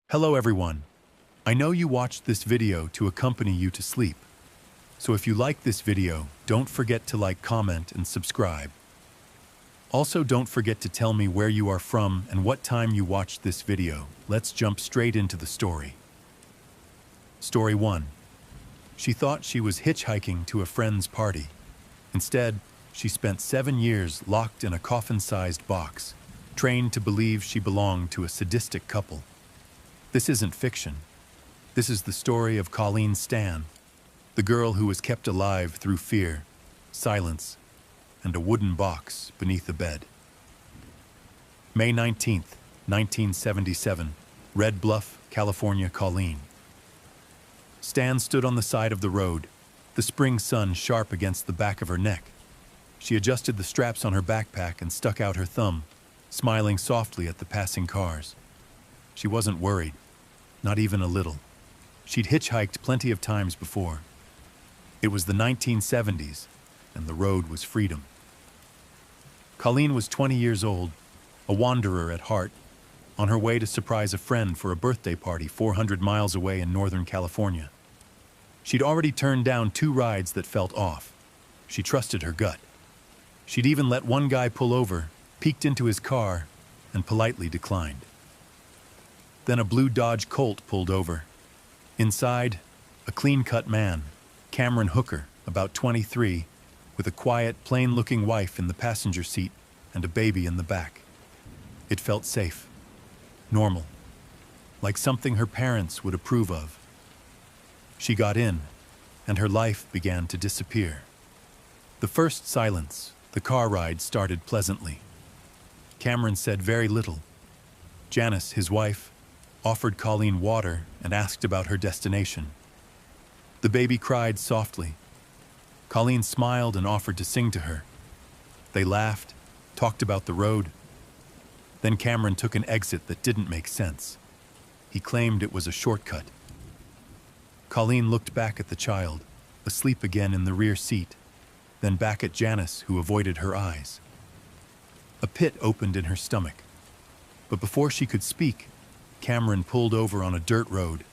Hello everyone. I know you watched this video to accompany you to sleep. So if you like this video, don't forget to like, comment, and subscribe. Also, don't forget to tell me where you are from and what time you watched this video. Let's jump straight into the story. Story 1. She thought she was hitchhiking to a friend's party. Instead, she spent 7 years locked in a coffin-sized box, trained to believe she belonged to a sadistic couple. This isn't fiction. This is the story of Colleen Stan, the girl who was kept alive through fear, silence, and a wooden box beneath a bed. May 19th, 1977, Red Bluff, California. Colleen Stan stood on the side of the road, the spring sun sharp against the back of her neck. She adjusted the straps on her backpack and stuck out her thumb, smiling softly at the passing cars. She wasn't worried, not even a little. She'd hitchhiked plenty of times before. It was the 1970s, and the road was freedom. Colleen was 20 years old, a wanderer at heart, on her way to surprise a friend for a birthday party 400 miles away in Northern California. She'd already turned down 2 rides that felt off. She trusted her gut. She'd even let one guy pull over, peeked into his car, and politely declined. Then a blue Dodge Colt pulled over. Inside, a clean-cut man, Cameron Hooker, about 23, with a quiet, plain-looking wife in the passenger seat and a baby in the back. It felt safe, normal, like something her parents would approve of. She got in, and her life began to disappear. The first silence, the car ride started pleasantly. Cameron said very little. Janice, his wife, offered Colleen water and asked about her destination. The baby cried softly. Colleen smiled and offered to sing to her. They laughed, talked about the road. Then Cameron took an exit that didn't make sense. He claimed it was a shortcut. Colleen looked back at the child, asleep again in the rear seat, then back at Janice, who avoided her eyes. A pit opened in her stomach. But before she could speak, Cameron pulled over on a dirt road,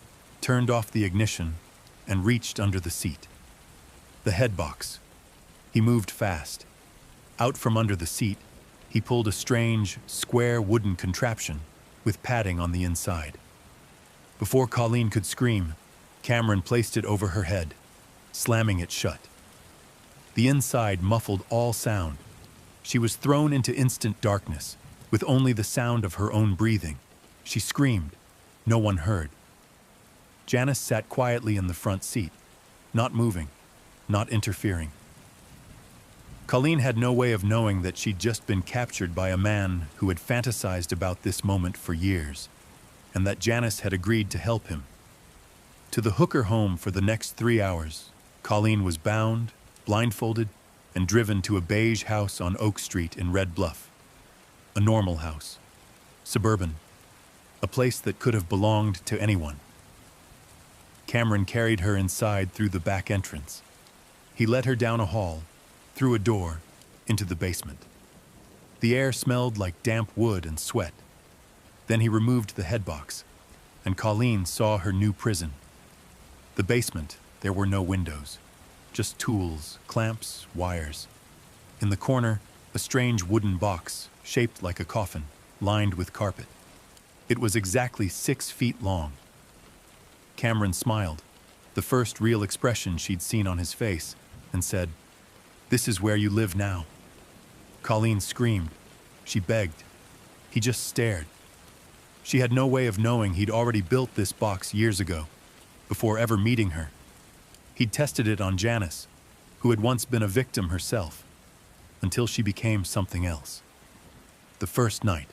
turned off the ignition, and reached under the seat. The headbox. He moved fast. Out from under the seat, he pulled a strange, square wooden contraption with padding on the inside. Before Colleen could scream, Cameron placed it over her head, slamming it shut. The inside muffled all sound. She was thrown into instant darkness, with only the sound of her own breathing. She screamed. No one heard. Janice sat quietly in the front seat, not moving, not interfering. Colleen had no way of knowing that she'd just been captured by a man who had fantasized about this moment for years, and that Janice had agreed to help him. To the Hooker home for the next 3 hours, Colleen was bound, blindfolded, and driven to a beige house on Oak Street in Red Bluff. A normal house. Suburban. A place that could have belonged to anyone. Cameron carried her inside through the back entrance. He led her down a hall, through a door, into the basement. The air smelled like damp wood and sweat. Then he removed the headbox, and Colleen saw her new prison. The basement, there were no windows. Just tools, clamps, wires. In the corner, a strange wooden box, shaped like a coffin, lined with carpet. It was exactly 6 feet long. Cameron smiled, the first real expression she'd seen on his face, and said, "This is where you live now." Colleen screamed. She begged. He just stared. She had no way of knowing he'd already built this box years ago, before ever meeting her. He'd tested it on Janice, who had once been a victim herself, until she became something else. The first night.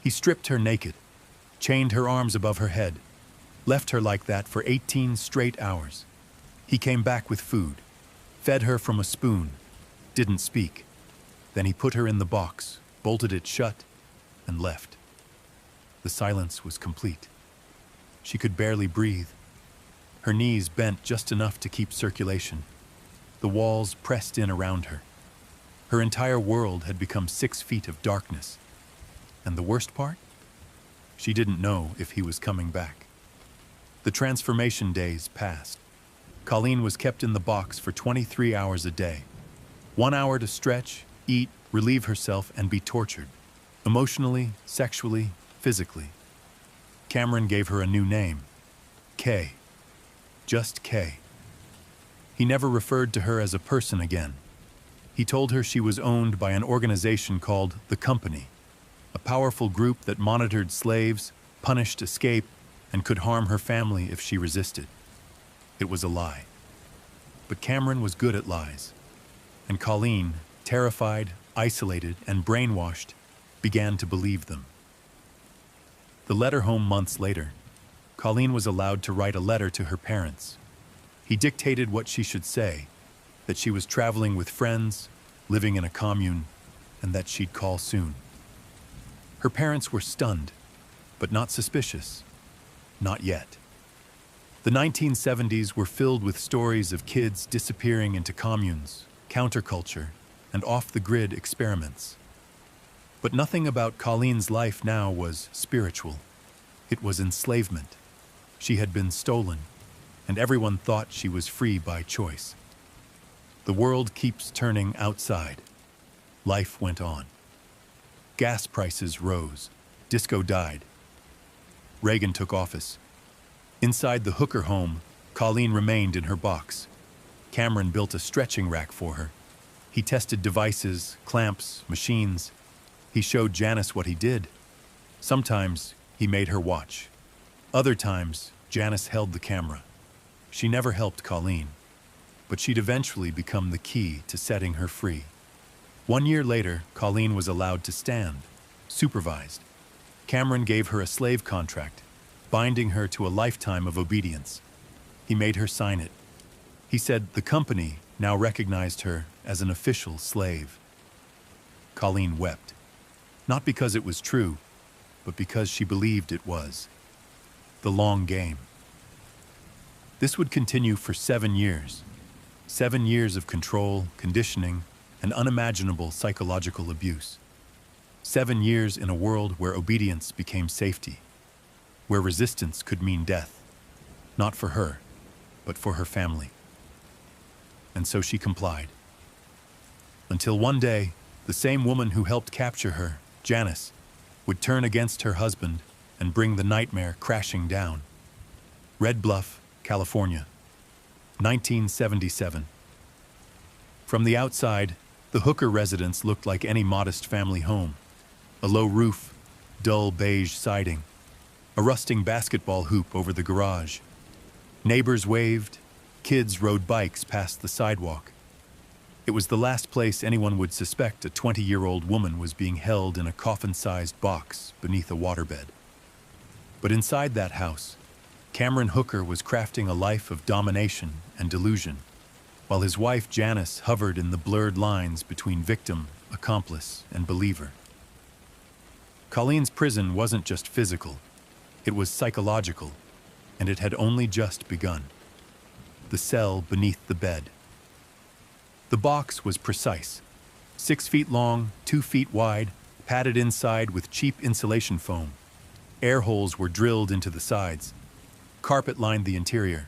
He stripped her naked, chained her arms above her head, left her like that for 18 straight hours. He came back with food, fed her from a spoon, didn't speak. Then he put her in the box, bolted it shut, and left. The silence was complete. She could barely breathe. Her knees bent just enough to keep circulation. The walls pressed in around her. Her entire world had become 6 feet of darkness. And the worst part? She didn't know if he was coming back. The transformation days passed. Colleen was kept in the box for 23 hours a day. 1 hour to stretch, eat, relieve herself, and be tortured. Emotionally, sexually, physically. Cameron gave her a new name. K. Just K. He never referred to her as a person again. He told her she was owned by an organization called The Company, a powerful group that monitored slaves, punished escape, and could harm her family if she resisted. It was a lie. But Cameron was good at lies, and Colleen, terrified, isolated, and brainwashed, began to believe them. The letter home months later, Colleen was allowed to write a letter to her parents. He dictated what she should say, that she was traveling with friends, living in a commune, and that she'd call soon. Her parents were stunned, but not suspicious. Not yet. The 1970s were filled with stories of kids disappearing into communes, counterculture, and off-the-grid experiments. But nothing about Colleen's life now was spiritual. It was enslavement. She had been stolen, and everyone thought she was free by choice. The world keeps turning outside. Life went on. Gas prices rose. Disco died. Reagan took office. Inside the Hooker home, Colleen remained in her box. Cameron built a stretching rack for her. He tested devices, clamps, machines. He showed Janice what he did. Sometimes he made her watch. Other times, Janice held the camera. She never helped Colleen, but she'd eventually become the key to setting her free. 1 year later, Colleen was allowed to stand, supervised. Cameron gave her a slave contract, binding her to a lifetime of obedience. He made her sign it. He said the company now recognized her as an official slave. Colleen wept, not because it was true, but because she believed it was. The long game. This would continue for 7 years. 7 years of control, conditioning, and unimaginable psychological abuse. 7 years in a world where obedience became safety, where resistance could mean death, not for her, but for her family. And so she complied. Until one day, the same woman who helped capture her, Janice, would turn against her husband and bring the nightmare crashing down. Red Bluff, California, 1977. From the outside, the Hooker residence looked like any modest family home. A low roof, dull beige siding, a rusting basketball hoop over the garage. Neighbors waved, kids rode bikes past the sidewalk. It was the last place anyone would suspect a 20-year-old woman was being held in a coffin-sized box beneath a waterbed. But inside that house, Cameron Hooker was crafting a life of domination and delusion, while his wife Janice hovered in the blurred lines between victim, accomplice, and believer. Colleen's prison wasn't just physical, it was psychological, and it had only just begun. The cell beneath the bed. The box was precise, 6 feet long, 2 feet wide, padded inside with cheap insulation foam. Air holes were drilled into the sides. Carpet lined the interior,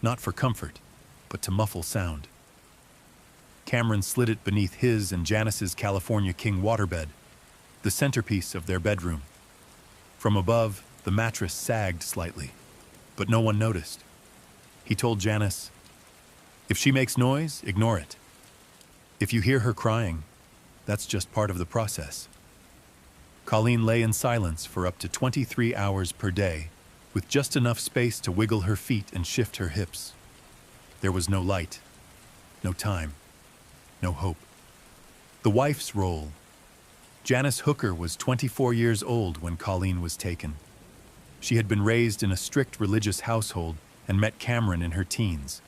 not for comfort, but to muffle sound. Cameron slid it beneath his and Janice's California King waterbed, the centerpiece of their bedroom. From above, the mattress sagged slightly, but no one noticed. He told Janice, "If she makes noise, ignore it. If you hear her crying, that's just part of the process." Colleen lay in silence for up to 23 hours per day, with just enough space to wiggle her feet and shift her hips. There was no light, no time, no hope. The wife's role. Janice Hooker was 24 years old when Colleen was taken. She had been raised in a strict religious household and met Cameron in her teens.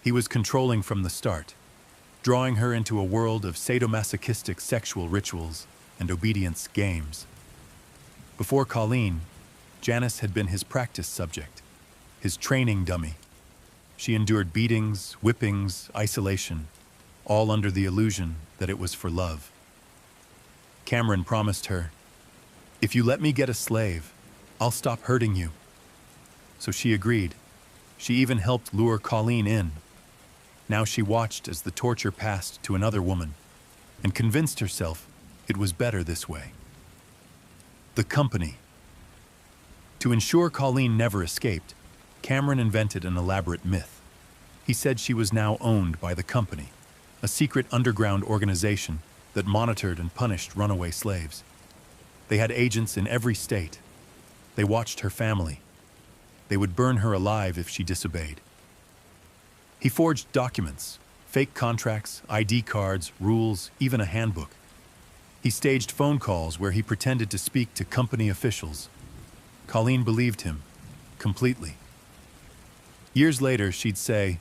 He was controlling from the start, drawing her into a world of sadomasochistic sexual rituals and obedience games. Before Colleen, Janice had been his practice subject, his training dummy. She endured beatings, whippings, isolation, all under the illusion that it was for love. Cameron promised her, "If you let me get a slave, I'll stop hurting you. So she agreed. She even helped lure Colleen in. Now she watched as the torture passed to another woman and convinced herself it was better this way. The company. To ensure Colleen never escaped, Cameron invented an elaborate myth. He said she was now owned by the company, a secret underground organization that monitored and punished runaway slaves. They had agents in every state. They watched her family. They would burn her alive if she disobeyed. He forged documents, fake contracts, ID cards, rules, even a handbook. He staged phone calls where he pretended to speak to company officials. Colleen believed him, completely. Years later, she'd say,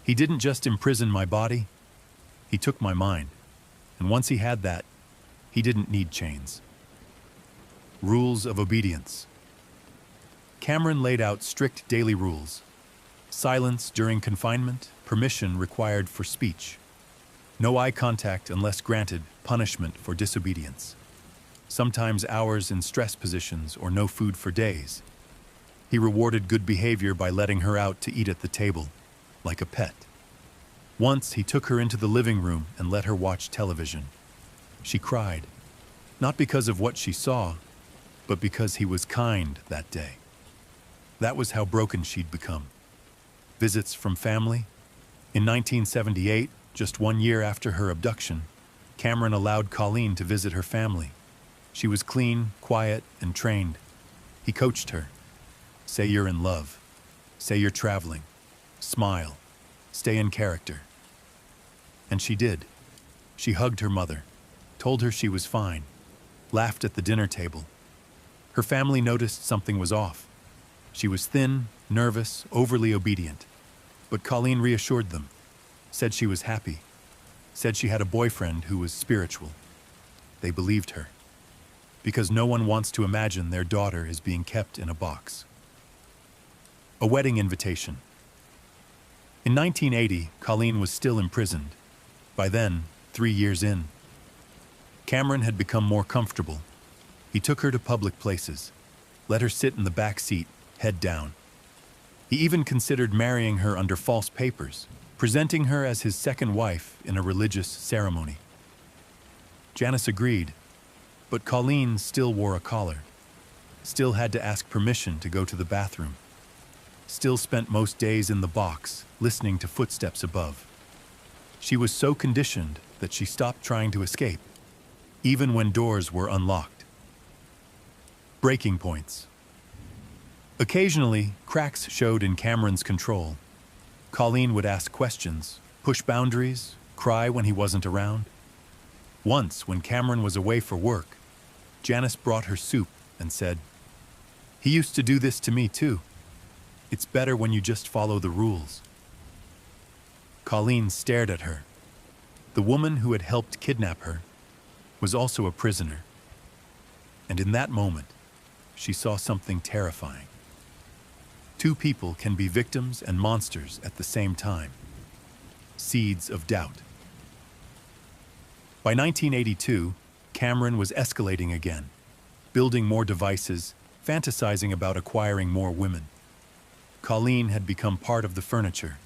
"He didn't just imprison my body, he took my mind. And once he had that, he didn't need chains." Rules of obedience. Cameron laid out strict daily rules. Silence during confinement, permission required for speech. No eye contact unless granted, punishment for disobedience. Sometimes hours in stress positions or no food for days. He rewarded good behavior by letting her out to eat at the table, like a pet. Once he took her into the living room and let her watch television. She cried, not because of what she saw, but because he was kind that day. That was how broken she'd become. Visits from family. In 1978, just 1 year after her abduction, Cameron allowed Colleen to visit her family. She was clean, quiet, and trained. He coached her. Say you're in love. Say you're traveling. Smile. Stay in character. And she did. She hugged her mother, told her she was fine, laughed at the dinner table. Her family noticed something was off. She was thin, nervous, overly obedient. But Colleen reassured them, said she was happy, said she had a boyfriend who was spiritual. They believed her, because no one wants to imagine their daughter is being kept in a box. A wedding invitation. In 1980, Colleen was still imprisoned. By then, 3 years in. Cameron had become more comfortable. He took her to public places, let her sit in the back seat, head down. He even considered marrying her under false papers, presenting her as his second wife in a religious ceremony. Janice agreed, but Colleen still wore a collar, still had to ask permission to go to the bathroom, still spent most days in the box, listening to footsteps above. She was so conditioned that she stopped trying to escape, even when doors were unlocked. Breaking points. Occasionally, cracks showed in Cameron's control. Colleen would ask questions, push boundaries, cry when he wasn't around. Once, when Cameron was away for work, Janice brought her soup and said, "He used to do this to me too. It's better when you just follow the rules." Colleen stared at her. The woman who had helped kidnap her was also a prisoner. And in that moment, she saw something terrifying. Two people can be victims and monsters at the same time. Seeds of doubt. By 1982, Cameron was escalating again, building more devices, fantasizing about acquiring more women. Colleen had become part of the furniture,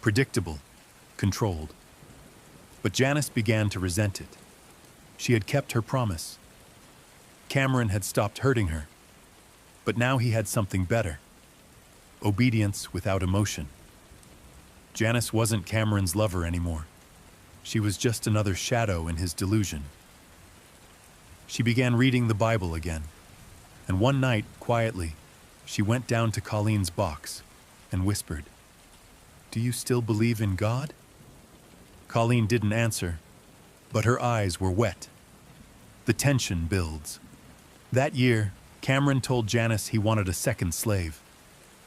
predictable, controlled. But Janice began to resent it. She had kept her promise. Cameron had stopped hurting her, but now he had something better. Obedience without emotion. Janice wasn't Cameron's lover anymore. She was just another shadow in his delusion. She began reading the Bible again, and one night, quietly, she went down to Colleen's box and whispered, "Do you still believe in God?" Colleen didn't answer, but her eyes were wet. The tension builds. That year, Cameron told Janice he wanted a second slave.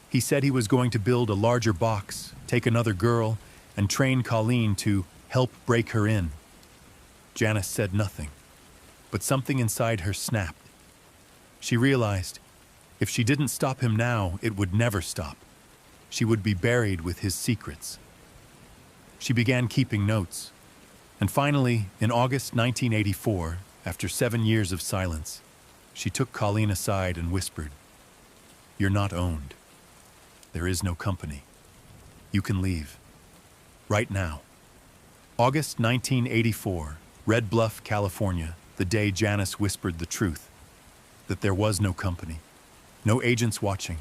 He said he was going to build a larger box, take another girl, and train Colleen to help break her in. Janice said nothing, but something inside her snapped. She realized, if she didn't stop him now, it would never stop. She would be buried with his secrets. She began keeping notes, and finally, in August 1984, after 7 years of silence, she took Colleen aside and whispered, You're not owned. There is no company. You can leave. Right now. August 1984, Red Bluff, California, the day Janice whispered the truth. That there was no company. No agents watching.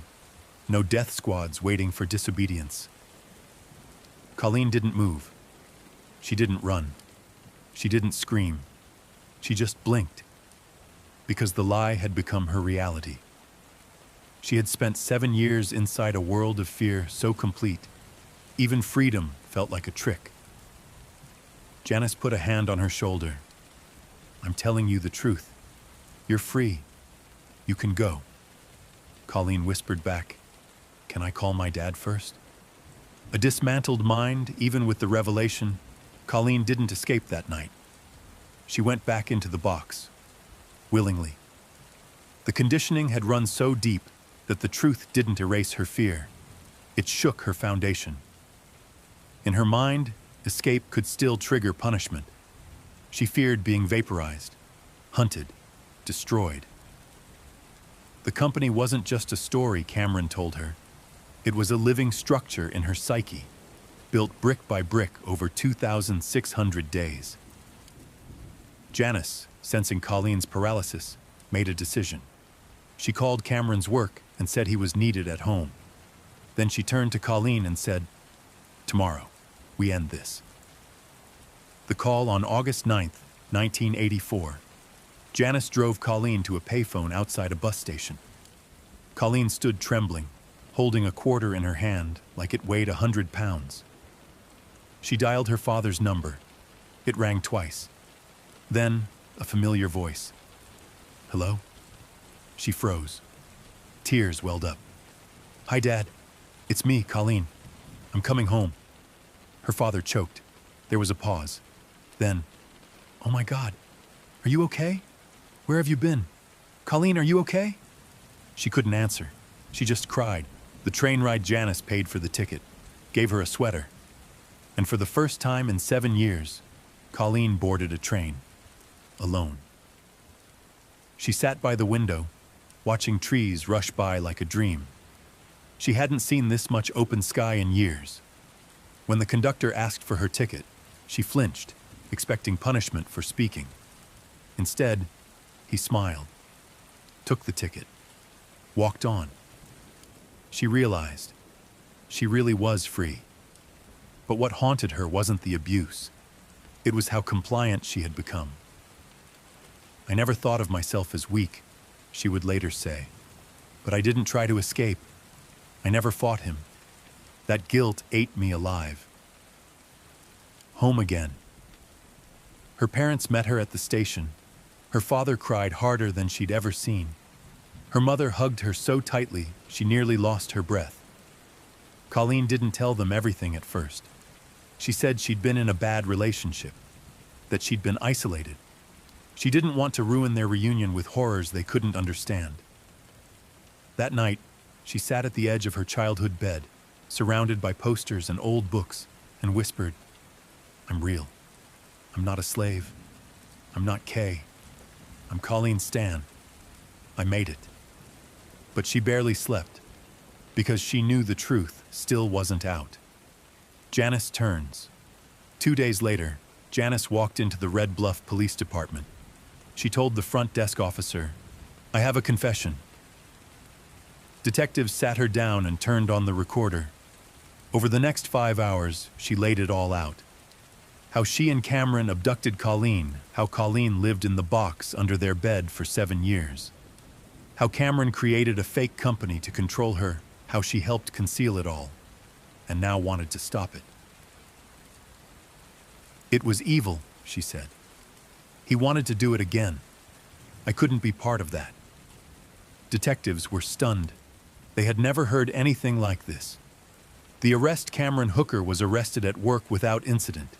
No death squads waiting for disobedience. Colleen didn't move. She didn't run. She didn't scream. She just blinked. Because the lie had become her reality. She had spent 7 years inside a world of fear so complete, even freedom felt like a trick. Janice put a hand on her shoulder. I'm telling you the truth. You're free. You can go. Colleen whispered back, Can I call my dad first? A dismantled mind, even with the revelation, Colleen didn't escape that night. She went back into the box, willingly. The conditioning had run so deep that the truth didn't erase her fear. It shook her foundation. In her mind, escape could still trigger punishment. She feared being vaporized, hunted, destroyed. The company wasn't just a story, Cameron told her. It was a living structure in her psyche, built brick by brick over 2,600 days. Janice, sensing Colleen's paralysis, made a decision. She called Cameron's work and said he was needed at home. Then she turned to Colleen and said, Tomorrow, we end this. The call on August 9th, 1984. Janice drove Colleen to a payphone outside a bus station. Colleen stood trembling, holding a quarter in her hand like it weighed 100 pounds. She dialed her father's number. It rang twice. Then, a familiar voice. Hello? She froze. Tears welled up. Hi, Dad. It's me, Colleen. I'm coming home. Her father choked. There was a pause. Then, Oh my God. Are you okay? Where have you been? Colleen, are you okay? She couldn't answer. She just cried. The train ride Janice paid for the ticket, gave her a sweater. And for the first time in 7 years, Colleen boarded a train. Alone. She sat by the window, watching trees rush by like a dream. She hadn't seen this much open sky in years. When the conductor asked for her ticket, she flinched, expecting punishment for speaking. Instead, he smiled, took the ticket, walked on. She realized she really was free. But what haunted her wasn't the abuse. It was how compliant she had become. I never thought of myself as weak, she would later say. But I didn't try to escape. I never fought him. That guilt ate me alive. Home again. Her parents met her at the station. Her father cried harder than she'd ever seen. Her mother hugged her so tightly, she nearly lost her breath. Colleen didn't tell them everything at first. She said she'd been in a bad relationship, that she'd been isolated. She didn't want to ruin their reunion with horrors they couldn't understand. That night, she sat at the edge of her childhood bed, surrounded by posters and old books, and whispered, I'm real. I'm not a slave. I'm not Kay. I'm Colleen Stan. I made it. But she barely slept, because she knew the truth still wasn't out. Janice turns. 2 days later, Janice walked into the Red Bluff Police Department. She told the front desk officer, I have a confession. Detectives sat her down and turned on the recorder. Over the next 5 hours, she laid it all out. How she and Cameron abducted Colleen, how Colleen lived in the box under their bed for 7 years. How Cameron created a fake company to control her, how she helped conceal it all, and now wanted to stop it. It was evil, she said. He wanted to do it again. I couldn't be part of that. Detectives were stunned. They had never heard anything like this. The arrest Cameron Hooker was arrested at work without incident.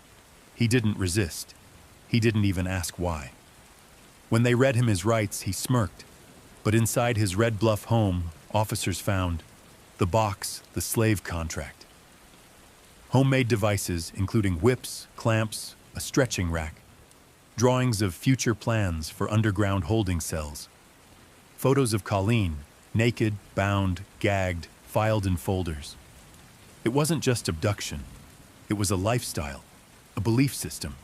He didn't resist. He didn't even ask why. When they read him his rights, he smirked. But inside his Red Bluff home, officers found the box, the slave contract. Homemade devices, including whips, clamps, a stretching rack, drawings of future plans for underground holding cells, photos of Colleen, naked, bound, gagged, filed in folders. It wasn't just abduction. It was a lifestyle, a belief system,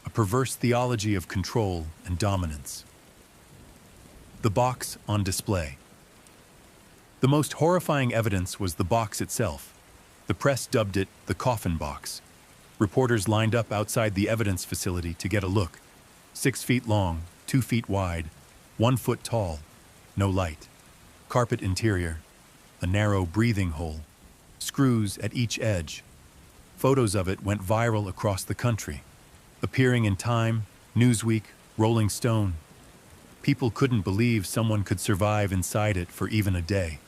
a perverse theology of control and dominance. The box on display. The most horrifying evidence was the box itself. The press dubbed it the coffin box. Reporters lined up outside the evidence facility to get a look. 6 feet long, 2 feet wide, 1 foot tall, no light. Carpet interior, a narrow breathing hole, screws at each edge. Photos of it went viral across the country, appearing in Time, Newsweek, Rolling Stone. People couldn't believe someone could survive inside it for even a day.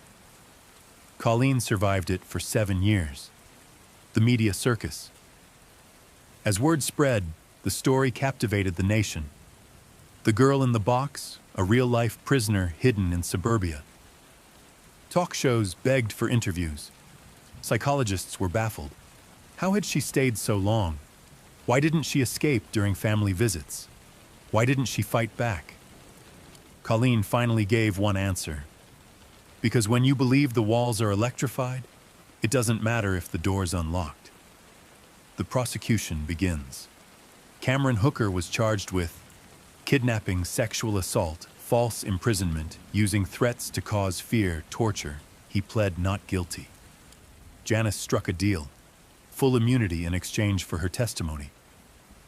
Colleen survived it for 7 years. The media circus. As word spread, the story captivated the nation. The girl in the box, a real-life prisoner hidden in suburbia. Talk shows begged for interviews. Psychologists were baffled. How had she stayed so long? Why didn't she escape during family visits? Why didn't she fight back? Colleen finally gave one answer. Because when you believe the walls are electrified, it doesn't matter if the door's unlocked. The prosecution begins. Cameron Hooker was charged with kidnapping, sexual assault, false imprisonment, using threats to cause fear, torture. He pled not guilty. Janice struck a deal. Full immunity in exchange for her testimony.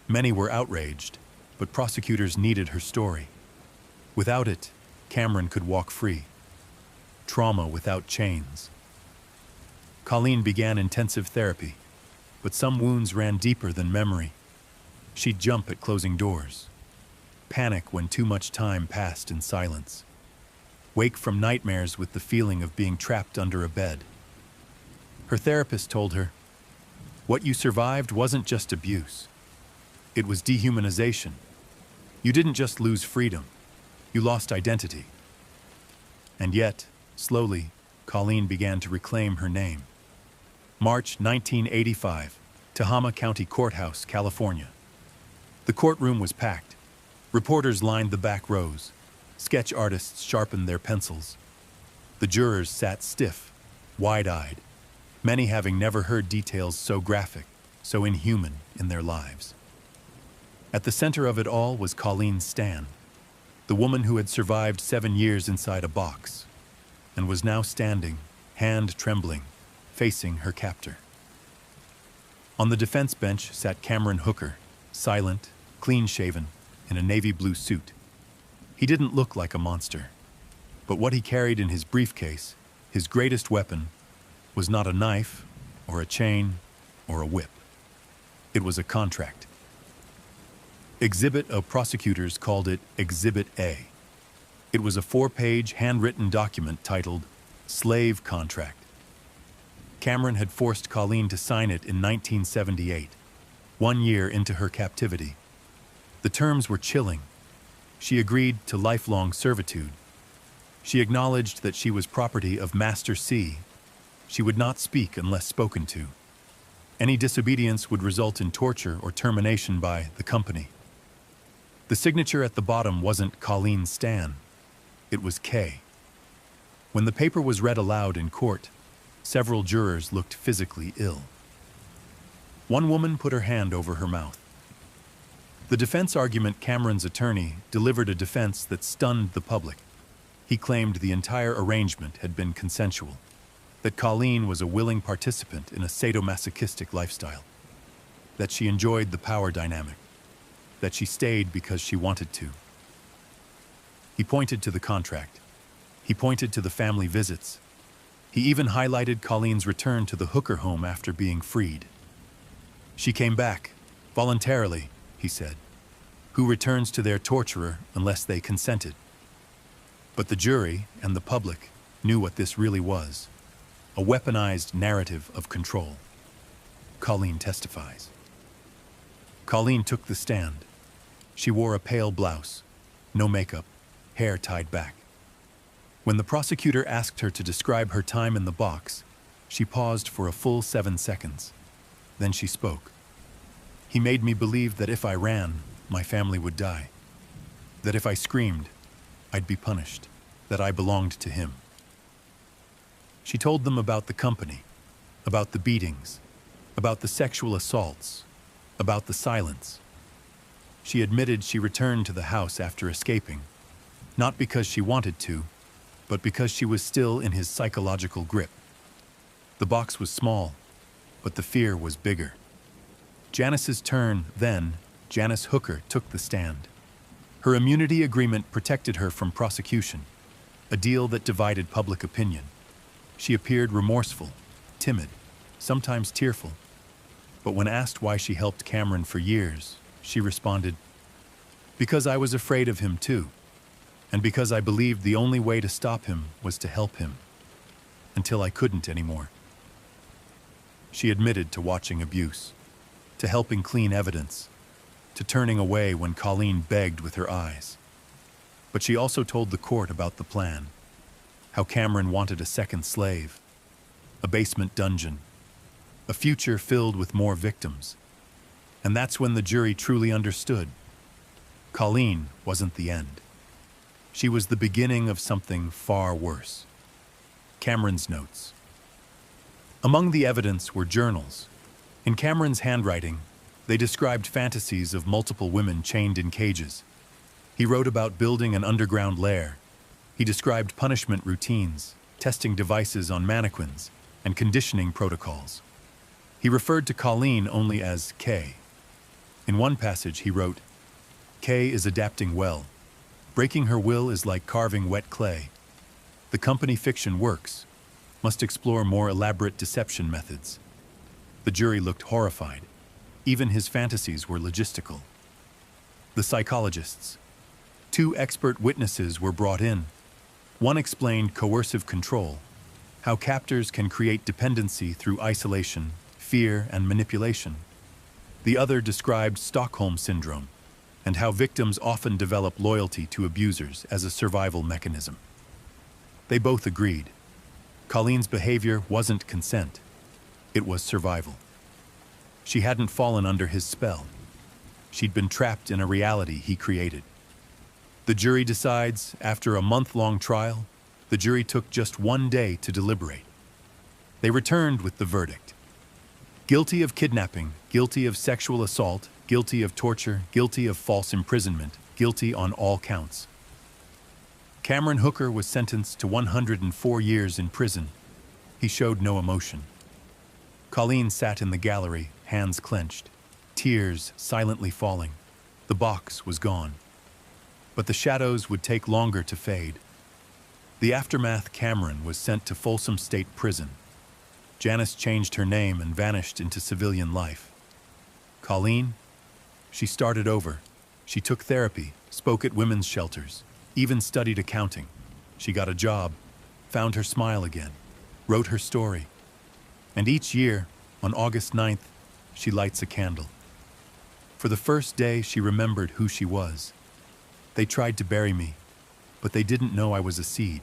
Many were outraged, but prosecutors needed her story. Without it, Cameron could walk free. Trauma without chains. Colleen began intensive therapy, but some wounds ran deeper than memory. She'd jump at closing doors. Panic when too much time passed in silence. Wake from nightmares with the feeling of being trapped under a bed. Her therapist told her, "What you survived wasn't just abuse. It was dehumanization. You didn't just lose freedom. You lost identity." And yet, slowly, Colleen began to reclaim her name. March 1985, Tehama County Courthouse, California. The courtroom was packed. Reporters lined the back rows. Sketch artists sharpened their pencils. The jurors sat stiff, wide-eyed, many having never heard details so graphic, so inhuman in their lives. At the center of it all was Colleen Stan, the woman who had survived 7 years inside a box, and was now standing, hand trembling, facing her captor. On the defense bench sat Cameron Hooker, silent, clean-shaven, in a navy blue suit. He didn't look like a monster, but what he carried in his briefcase, his greatest weapon, was not a knife, or a chain, or a whip. It was a contract. Prosecutors called it Exhibit A. It was a 4-page handwritten document titled Slave Contract. Cameron had forced Colleen to sign it in 1978, 1 year into her captivity. The terms were chilling. She agreed to lifelong servitude. She acknowledged that she was property of Master C. She would not speak unless spoken to. Any disobedience would result in torture or termination by the company. The signature at the bottom wasn't Colleen Stan. It was K. When the paper was read aloud in court, several jurors looked physically ill. One woman put her hand over her mouth. The defense argument Cameron's attorney delivered a defense that stunned the public. He claimed the entire arrangement had been consensual, that Colleen was a willing participant in a sadomasochistic lifestyle, that she enjoyed the power dynamic, that she stayed because she wanted to. He pointed to the contract. He pointed to the family visits. He even highlighted Colleen's return to the Hooker home after being freed. She came back, voluntarily, he said. Who returns to their torturer unless they consented? But the jury and the public knew what this really was, a weaponized narrative of control. Colleen testifies. Colleen took the stand. She wore a pale blouse, no makeup, hair tied back. When the prosecutor asked her to describe her time in the box, she paused for a full 7 seconds. Then she spoke. He made me believe that if I ran, my family would die. That if I screamed, I'd be punished. That I belonged to him. She told them about the company, about the beatings, about the sexual assaults, about the silence. She admitted she returned to the house after escaping, not because she wanted to, but because she was still in his psychological grip. The box was small, but the fear was bigger. Janice's turn, then, Janice Hooker took the stand. Her immunity agreement protected her from prosecution, a deal that divided public opinion. She appeared remorseful, timid, sometimes tearful. But when asked why she helped Cameron for years, she responded, "Because I was afraid of him too, and because I believed the only way to stop him was to help him, until I couldn't anymore." She admitted to watching abuse, to helping clean evidence, to turning away when Colleen begged with her eyes. But she also told the court about the plan, how Cameron wanted a second slave, a basement dungeon, a future filled with more victims. And that's when the jury truly understood. Colleen wasn't the end. She was the beginning of something far worse. Cameron's notes. Among the evidence were journals. In Cameron's handwriting, they described fantasies of multiple women chained in cages. He wrote about building an underground lair. He described punishment routines, testing devices on mannequins, and conditioning protocols. He referred to Colleen only as Kay. In one passage, he wrote, "Kay is adapting well. Breaking her will is like carving wet clay. The company fiction works, must explore more elaborate deception methods." The jury looked horrified. Even his fantasies were logistical. The psychologists. 2 expert witnesses were brought in. One explained coercive control, how captors can create dependency through isolation, fear, and manipulation. The other described Stockholm Syndrome, and how victims often develop loyalty to abusers as a survival mechanism. They both agreed. Colleen's behavior wasn't consent. It was survival. She hadn't fallen under his spell. She'd been trapped in a reality he created. The jury decides, after a month-long trial, the jury took just 1 day to deliberate. They returned with the verdict. Guilty of kidnapping, guilty of sexual assault, guilty of torture, guilty of false imprisonment, guilty on all counts. Cameron Hooker was sentenced to 104 years in prison. He showed no emotion. Colleen sat in the gallery, hands clenched, tears silently falling. The box was gone. But the shadows would take longer to fade. The aftermath, Cameron was sent to Folsom State Prison. Janice changed her name and vanished into civilian life. Colleen? She started over. She took therapy, spoke at women's shelters, even studied accounting. She got a job, found her smile again, wrote her story. And each year, on August 9th, she lights a candle. For the first day, she remembered who she was. They tried to bury me, but they didn't know I was a seed.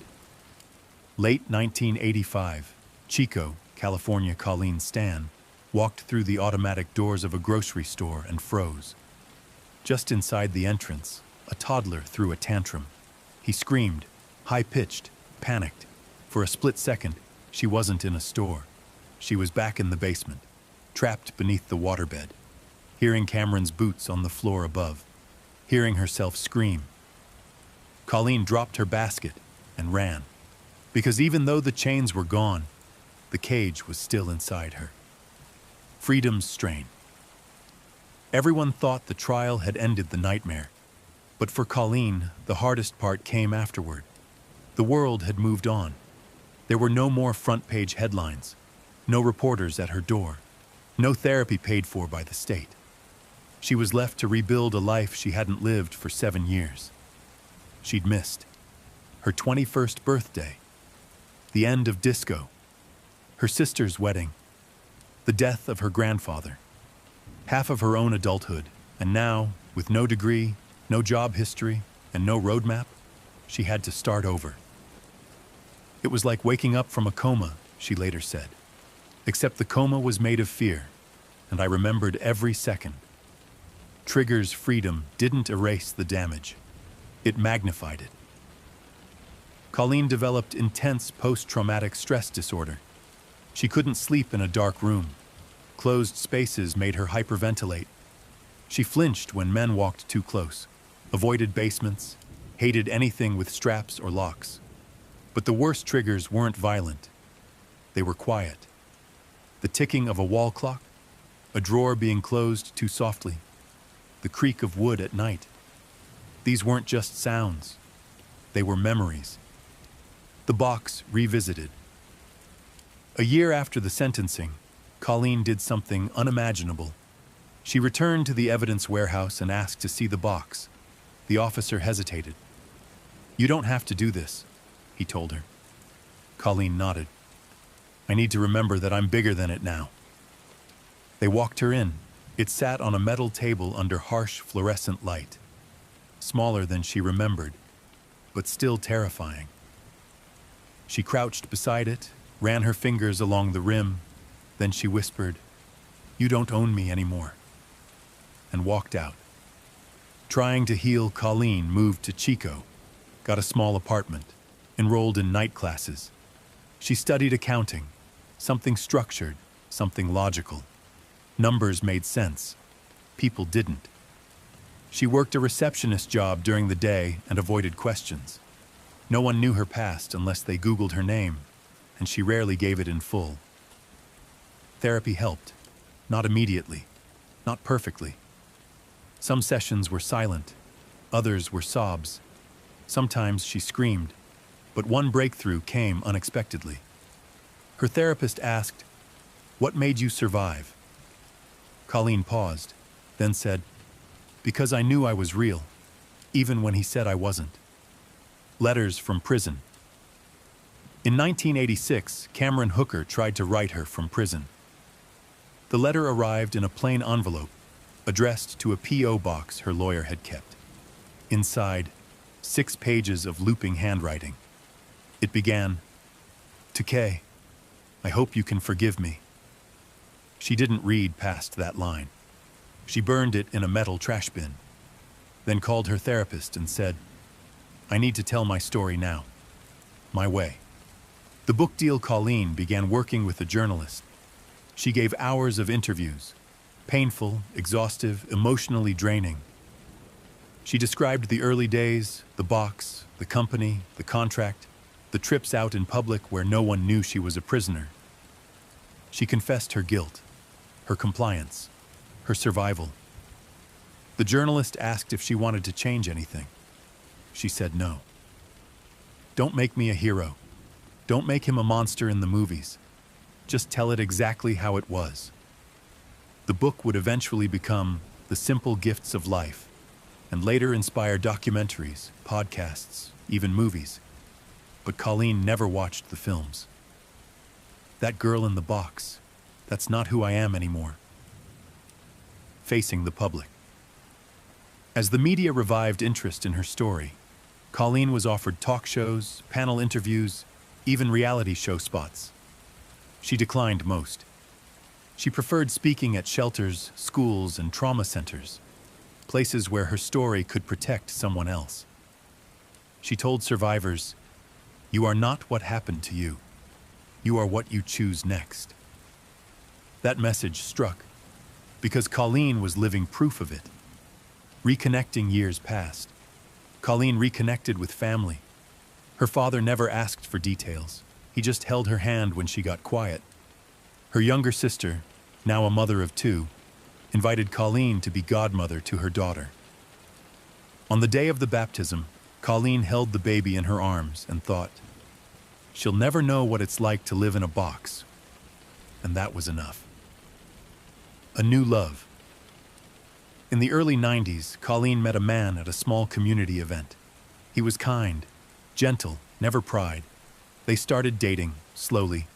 Late 1985, Chico, California Colleen Stan, walked through the automatic doors of a grocery store and froze. Just inside the entrance, a toddler threw a tantrum. He screamed, high-pitched, panicked. For a split second, she wasn't in a store. She was back in the basement, trapped beneath the waterbed, hearing Cameron's boots on the floor above, hearing herself scream. Colleen dropped her basket and ran, because even though the chains were gone, the cage was still inside her. Freedom's strain. Everyone thought the trial had ended the nightmare, but for Colleen, the hardest part came afterward. The world had moved on. There were no more front-page headlines, no reporters at her door, no therapy paid for by the state. She was left to rebuild a life she hadn't lived for 7 years. She'd missed her 21st birthday, the end of disco, her sister's wedding, the death of her grandfather, half of her own adulthood, and now, with no degree, no job history, and no roadmap, she had to start over. It was like waking up from a coma, she later said. Except the coma was made of fear, and I remembered every second. Trigger's freedom didn't erase the damage. It magnified it. Colleen developed intense post-traumatic stress disorder. She couldn't sleep in a dark room. Closed spaces made her hyperventilate. She flinched when men walked too close, avoided basements, hated anything with straps or locks. But the worst triggers weren't violent. They were quiet. The ticking of a wall clock, a drawer being closed too softly, the creak of wood at night. These weren't just sounds. They were memories. The box revisited. A year after the sentencing, Colleen did something unimaginable. She returned to the evidence warehouse and asked to see the box. The officer hesitated. "You don't have to do this," he told her. Colleen nodded. "I need to remember that I'm bigger than it now." They walked her in. It sat on a metal table under harsh fluorescent light. Smaller than she remembered, but still terrifying. She crouched beside it, ran her fingers along the rim, then she whispered, "You don't own me anymore," and walked out. Trying to heal, Colleen moved to Chico, got a small apartment, enrolled in night classes. She studied accounting, something structured, something logical. Numbers made sense. People didn't. She worked a receptionist job during the day and avoided questions. No one knew her past unless they Googled her name, and she rarely gave it in full. Therapy helped. Not immediately. Not perfectly. Some sessions were silent. Others were sobs. Sometimes she screamed, but one breakthrough came unexpectedly. Her therapist asked, "What made you survive?" Colleen paused, then said, "Because I knew I was real, even when he said I wasn't." Letters from prison. In 1986, Cameron Hooker tried to write her from prison. The letter arrived in a plain envelope, addressed to a P.O. box her lawyer had kept. Inside, 6 pages of looping handwriting. It began, "To Kay, I hope you can forgive me." She didn't read past that line. She burned it in a metal trash bin, then called her therapist and said, "I need to tell my story now. My way." The book deal Colleen began working with a journalist. She gave hours of interviews, painful, exhaustive, emotionally draining. She described the early days, the box, the company, the contract, the trips out in public where no one knew she was a prisoner. She confessed her guilt, her compliance, her survival. The journalist asked if she wanted to change anything. She said no. "Don't make me a hero. Don't make him a monster in the movies. Just tell it exactly how it was." The book would eventually become The Simple Gifts of Life, and later inspire documentaries, podcasts, even movies. But Colleen never watched the films. That girl in the box, that's not who I am anymore. Facing the public. As the media revived interest in her story, Colleen was offered talk shows, panel interviews, even reality show spots. She declined most. She preferred speaking at shelters, schools, and trauma centers, places where her story could protect someone else. She told survivors, "You are not what happened to you. You are what you choose next." That message struck, because Colleen was living proof of it. Reconnecting years past, Colleen reconnected with family. Her father never asked for details. He just held her hand when she got quiet. Her younger sister, now a mother of 2, invited Colleen to be godmother to her daughter. On the day of the baptism, Colleen held the baby in her arms and thought, "She'll never know what it's like to live in a box." And that was enough. A new love. In the early 90s, Colleen met a man at a small community event. He was kind, gentle, never pried. They started dating, slowly.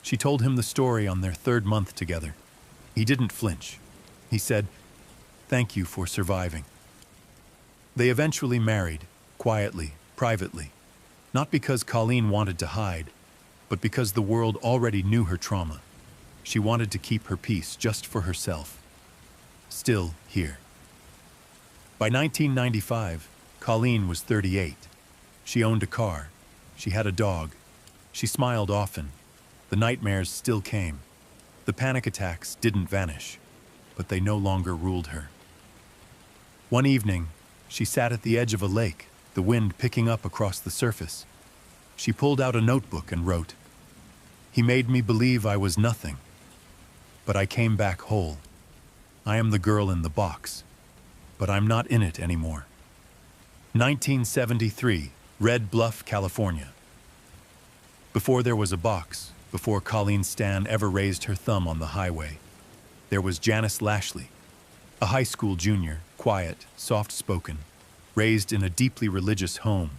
She told him the story on their 3rd month together. He didn't flinch. He said, "Thank you for surviving." They eventually married, quietly, privately. Not because Colleen wanted to hide, but because the world already knew her trauma. She wanted to keep her peace just for herself. Still here. By 1995, Colleen was 38. She owned a car. She had a dog. She smiled often. The nightmares still came. The panic attacks didn't vanish, but they no longer ruled her. One evening, she sat at the edge of a lake, the wind picking up across the surface. She pulled out a notebook and wrote, "He made me believe I was nothing, but I came back whole. I am the girl in the box, but I'm not in it anymore." 1973, Red Bluff, California. Before there was a box, before Colleen Stan ever raised her thumb on the highway, there was Janice Lashley, a high school junior, quiet, soft-spoken, raised in a deeply religious home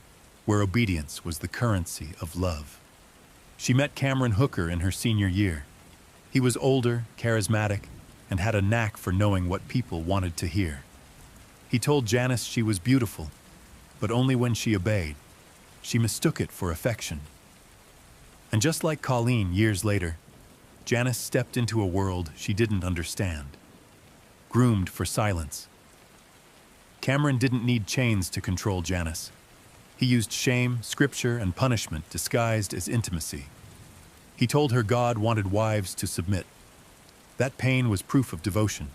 where obedience was the currency of love. She met Cameron Hooker in her senior year. He was older, charismatic, and had a knack for knowing what people wanted to hear. He told Janice she was beautiful, but only when she obeyed. She mistook it for affection. And just like Colleen years later, Janice stepped into a world she didn't understand, groomed for silence. Cameron didn't need chains to control Janice. He used shame, scripture, and punishment disguised as intimacy. He told her God wanted wives to submit. That pain was proof of devotion,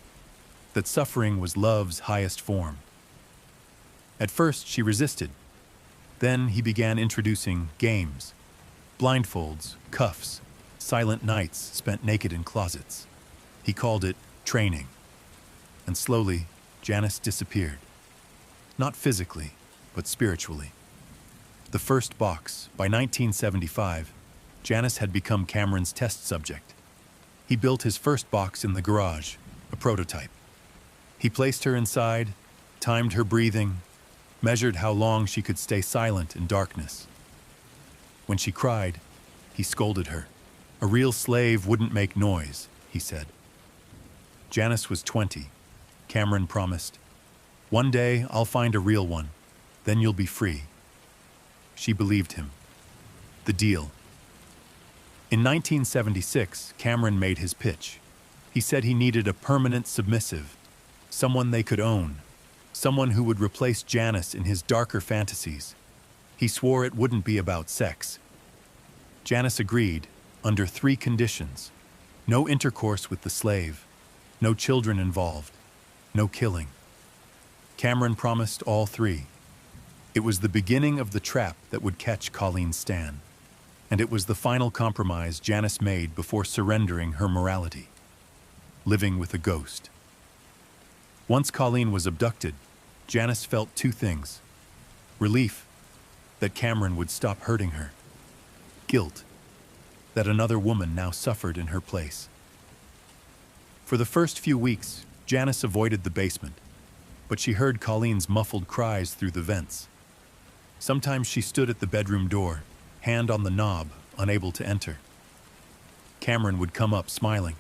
that suffering was love's highest form. At first, she resisted. Then he began introducing games, blindfolds, cuffs, silent nights spent naked in closets. He called it training. And slowly, Janice disappeared. Not physically, but spiritually. The first box, by 1975, Janice had become Cameron's test subject. He built his first box in the garage, a prototype. He placed her inside, timed her breathing, measured how long she could stay silent in darkness. When she cried, he scolded her. A real slave wouldn't make noise, he said. Janice was 20. Cameron promised, "One day I'll find a real one, then you'll be free." She believed him. The deal. In 1976, Cameron made his pitch. He said he needed a permanent submissive, someone they could own, someone who would replace Janice in his darker fantasies. He swore it wouldn't be about sex. Janice agreed, under 3 conditions: no intercourse with the slave, no children involved, no killing. Cameron promised all 3. It was the beginning of the trap that would catch Colleen Stan, and it was the final compromise Janice made before surrendering her morality: living with a ghost. Once Colleen was abducted, Janice felt 2 things: relief, that Cameron would stop hurting her; guilt, that another woman now suffered in her place. For the first few weeks, Janice avoided the basement, but she heard Colleen's muffled cries through the vents. Sometimes she stood at the bedroom door, hand on the knob, unable to enter. Cameron would come up smiling.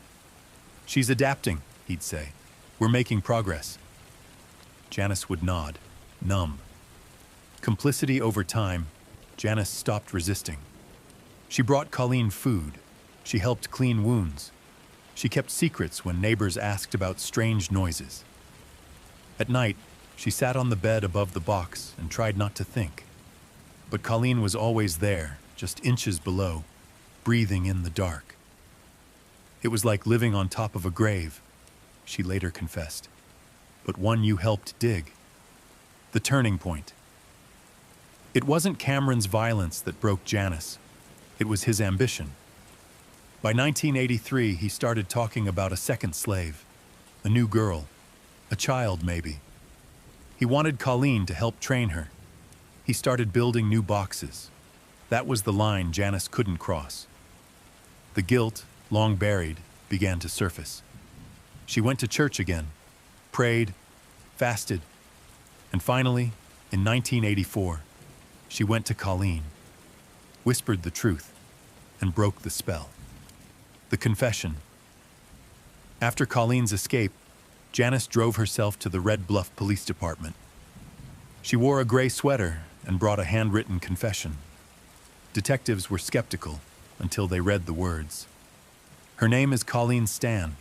"She's adapting," he'd say. "We're making progress." Janice would nod, numb. Complicity over time, Janice stopped resisting. She brought Colleen food. She helped clean wounds. She kept secrets when neighbors asked about strange noises. At night, she sat on the bed above the box and tried not to think. But Colleen was always there, just inches below, breathing in the dark. It was like living on top of a grave, she later confessed, but one you helped dig. The turning point. It wasn't Cameron's violence that broke Janice. It was his ambition. By 1983, he started talking about a second slave, a new girl, a child maybe. He wanted Colleen to help train her. He started building new boxes. That was the line Janice couldn't cross. The guilt, long buried, began to surface. She went to church again, prayed, fasted, and finally, in 1984, she went to Colleen, whispered the truth, and broke the spell. The confession. After Colleen's escape, Janice drove herself to the Red Bluff Police Department. She wore a gray sweater and brought a handwritten confession. Detectives were skeptical until they read the words. Her name is Colleen Stan.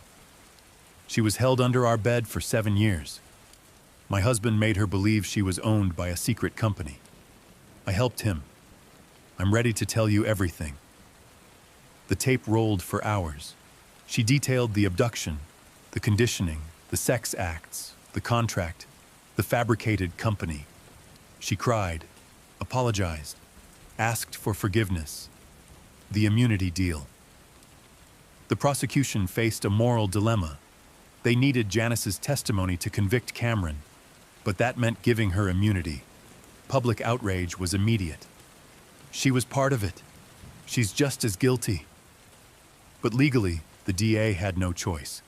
She was held under our bed for 7 years. My husband made her believe she was owned by a secret company. I helped him. I'm ready to tell you everything." The tape rolled for hours. She detailed the abduction, the conditioning, the sex acts, the contract, the fabricated company. She cried, apologized, asked for forgiveness. The immunity deal. The prosecution faced a moral dilemma. They needed Janice's testimony to convict Cameron, but that meant giving her immunity. Public outrage was immediate. She was part of it. She's just as guilty. But legally, the DA had no choice.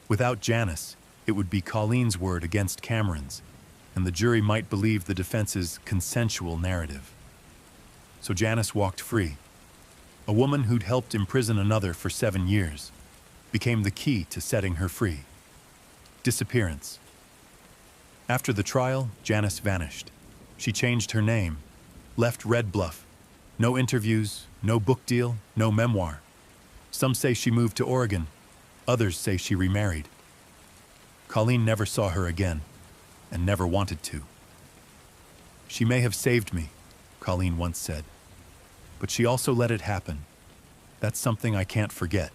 Without Janice, it would be Colleen's word against Cameron's, and the jury might believe the defense's consensual narrative. So Janice walked free. A woman who'd helped imprison another for 7 years became the key to setting her free. Disappearance. After the trial, Janice vanished. She changed her name, left Red Bluff. No interviews, no book deal, no memoir. Some say she moved to Oregon. Others say she remarried. Colleen never saw her again, and never wanted to. "She may have saved me," Colleen once said, "but she also let it happen. That's something I can't forget."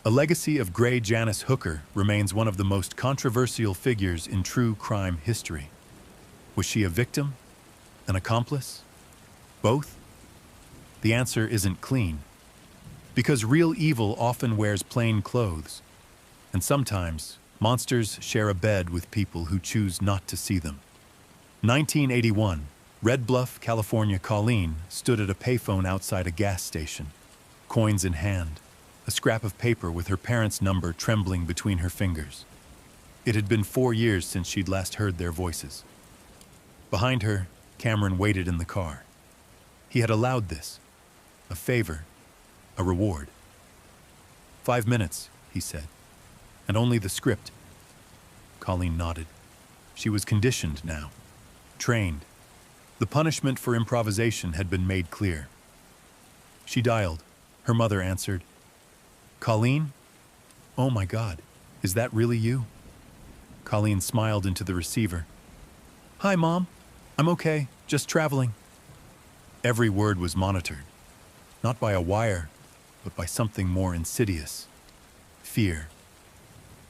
A legacy of Gray Janice Hooker remains one of the most controversial figures in true crime history. Was she a victim? An accomplice? Both? The answer isn't clean. Because real evil often wears plain clothes, and sometimes monsters share a bed with people who choose not to see them. 1981, Red Bluff, California Colleen stood at a payphone outside a gas station, coins in hand, a scrap of paper with her parents' number trembling between her fingers. It had been 4 years since she'd last heard their voices. Behind her, Cameron waited in the car. He had allowed this, a favor, a reward. 5 minutes, he said, and only the script. Colleen nodded. She was conditioned now, trained. The punishment for improvisation had been made clear. She dialed. Her mother answered. "Colleen? Oh my God, is that really you?" Colleen smiled into the receiver. "Hi, Mom. I'm okay, just traveling." Every word was monitored, not by a wire, but by something more insidious. Fear.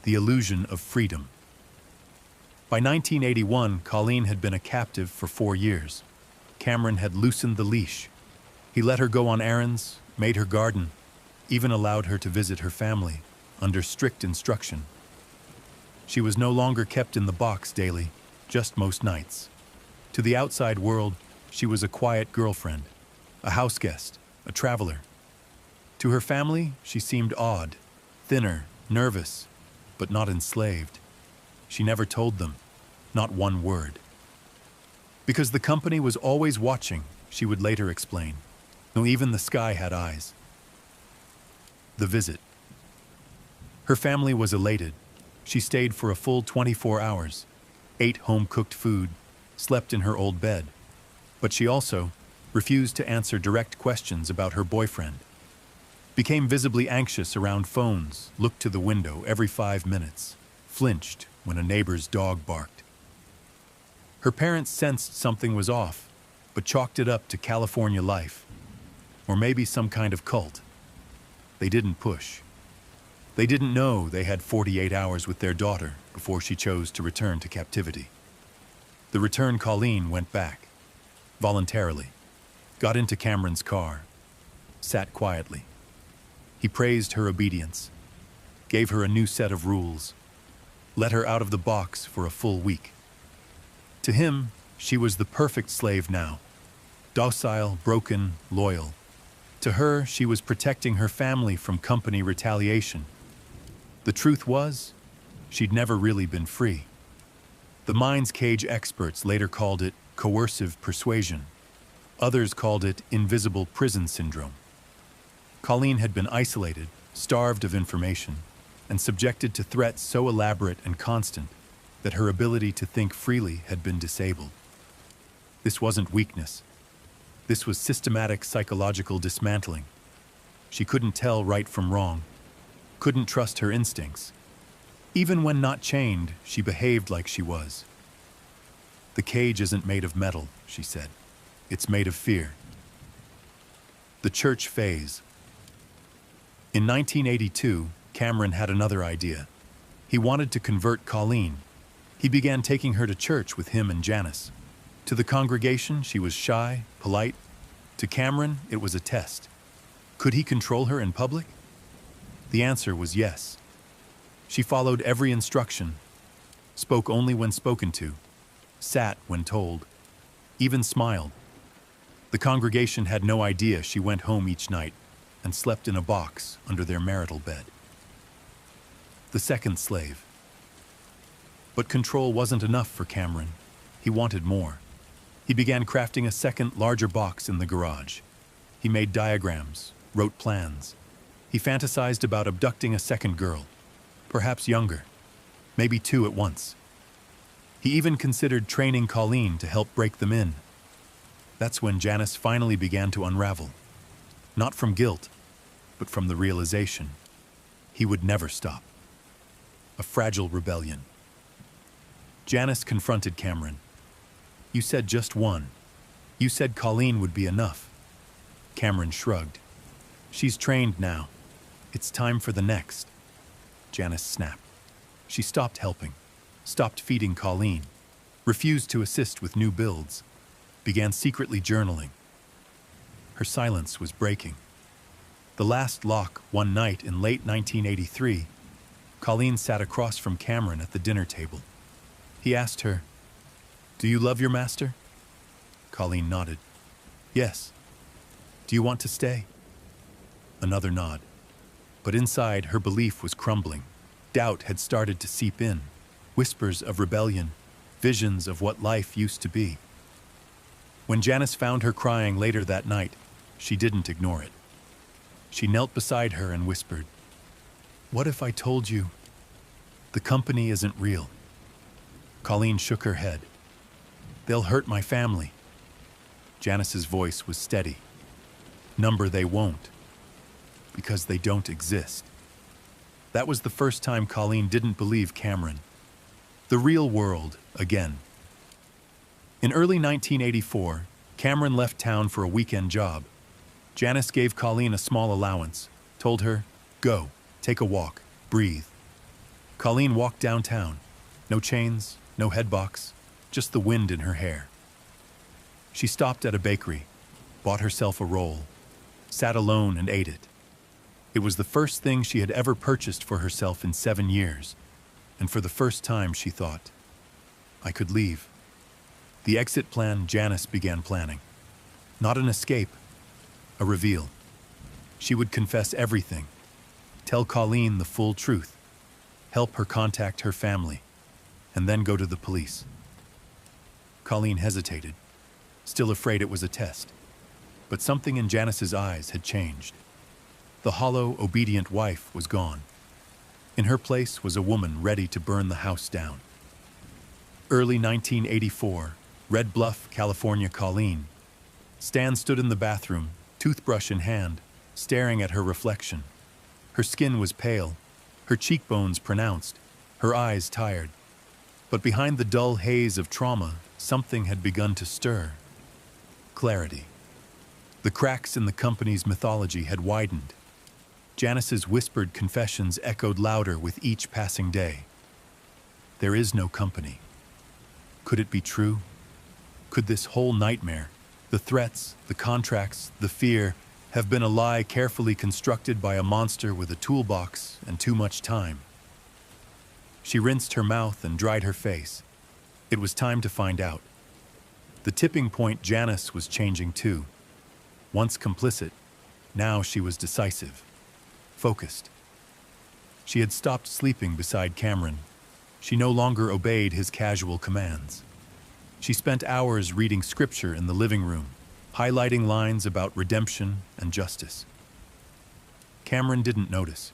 The illusion of freedom. By 1981, Colleen had been a captive for 4 years. Cameron had loosened the leash. He let her go on errands, made her garden, even allowed her to visit her family, under strict instruction. She was no longer kept in the box daily, just most nights. To the outside world, she was a quiet girlfriend, a house guest, a traveler. To her family, she seemed odd, thinner, nervous, but not enslaved. She never told them, not one word. Because the company was always watching, she would later explain. No, even the sky had eyes. The visit. Her family was elated. She stayed for a full 24 hours, ate home-cooked food, slept in her old bed. But she also refused to answer direct questions about her boyfriend, became visibly anxious around phones, looked to the window every 5 minutes, flinched when a neighbor's dog barked. Her parents sensed something was off, but chalked it up to California life, or maybe some kind of cult. They didn't push. They didn't know they had 48 hours with their daughter before she chose to return to captivity. The returned Colleen went back, voluntarily, got into Cameron's car, sat quietly. He praised her obedience, gave her a new set of rules, let her out of the box for a full week. To him, she was the perfect slave now, docile, broken, loyal. To her, she was protecting her family from company retaliation. The truth was, she'd never really been free. The mind's cage experts later called it coercive persuasion. Others called it invisible prison syndrome. Colleen had been isolated, starved of information, and subjected to threats so elaborate and constant that her ability to think freely had been disabled. This wasn't weakness. This was systematic psychological dismantling. She couldn't tell right from wrong, couldn't trust her instincts. Even when not chained, she behaved like she was. "The cage isn't made of metal," she said. "It's made of fear. The church phase. In 1982, Cameron had another idea. He wanted to convert Colleen. He began taking her to church with him and Janice. To the congregation, she was shy, polite. To Cameron, it was a test. Could he control her in public? The answer was yes. She followed every instruction, spoke only when spoken to, sat when told, even smiled. The congregation had no idea she went home each night and slept in a box under their marital bed. The second slave. But control wasn't enough for Cameron. He wanted more. He began crafting a second, larger box in the garage. He made diagrams, wrote plans. He fantasized about abducting a second girl, perhaps younger, maybe two at once. He even considered training Colleen to help break them in. That's when Janice finally began to unravel. Not from guilt, but from the realization he would never stop. A fragile rebellion. Janice confronted Cameron. "You said just one. You said Colleen would be enough." Cameron shrugged. "She's trained now. It's time for the next." Janice snapped. She stopped helping, stopped feeding Colleen, refused to assist with new builds, began secretly journaling. Her silence was breaking. The last lock, one night in late 1983, Colleen sat across from Cameron at the dinner table. He asked her, "Do you love your master?" Colleen nodded. "Yes." "Do you want to stay?" Another nod. But inside, her belief was crumbling. Doubt had started to seep in. Whispers of rebellion, visions of what life used to be. When Janice found her crying later that night, she didn't ignore it. She knelt beside her and whispered, "What if I told you the company isn't real?" Colleen shook her head. "They'll hurt my family." Janice's voice was steady. "Number they won't, because they don't exist." That was the first time Colleen didn't believe Cameron. The real world, again. In early 1984, Cameron left town for a weekend job. Janice gave Colleen a small allowance, told her, "Go, take a walk, breathe." Colleen walked downtown. No chains, no headbox, just the wind in her hair. She stopped at a bakery, bought herself a roll, sat alone and ate it. It was the first thing she had ever purchased for herself in 7 years, and for the first time she thought, "I could leave." The exit plan Janice began planning. Not an escape, a reveal. She would confess everything, tell Colleen the full truth, help her contact her family, and then go to the police. Colleen hesitated, still afraid it was a test. But something in Janice's eyes had changed. The hollow, obedient wife was gone. In her place was a woman ready to burn the house down. Early 1984, Red Bluff, California. Colleen. Stan stood in the bathroom, toothbrush in hand, staring at her reflection. Her skin was pale, her cheekbones pronounced, her eyes tired. But behind the dull haze of trauma, something had begun to stir. Clarity. The cracks in the company's mythology had widened. Janice's whispered confessions echoed louder with each passing day. There is no company. Could it be true? Could this whole nightmare, the threats, the contracts, the fear, have been a lie carefully constructed by a monster with a toolbox and too much time? She rinsed her mouth and dried her face. It was time to find out. The tipping point, Janice was changing too. Once complicit, now she was decisive, focused. She had stopped sleeping beside Cameron. She no longer obeyed his casual commands. She spent hours reading scripture in the living room, highlighting lines about redemption and justice. Cameron didn't notice.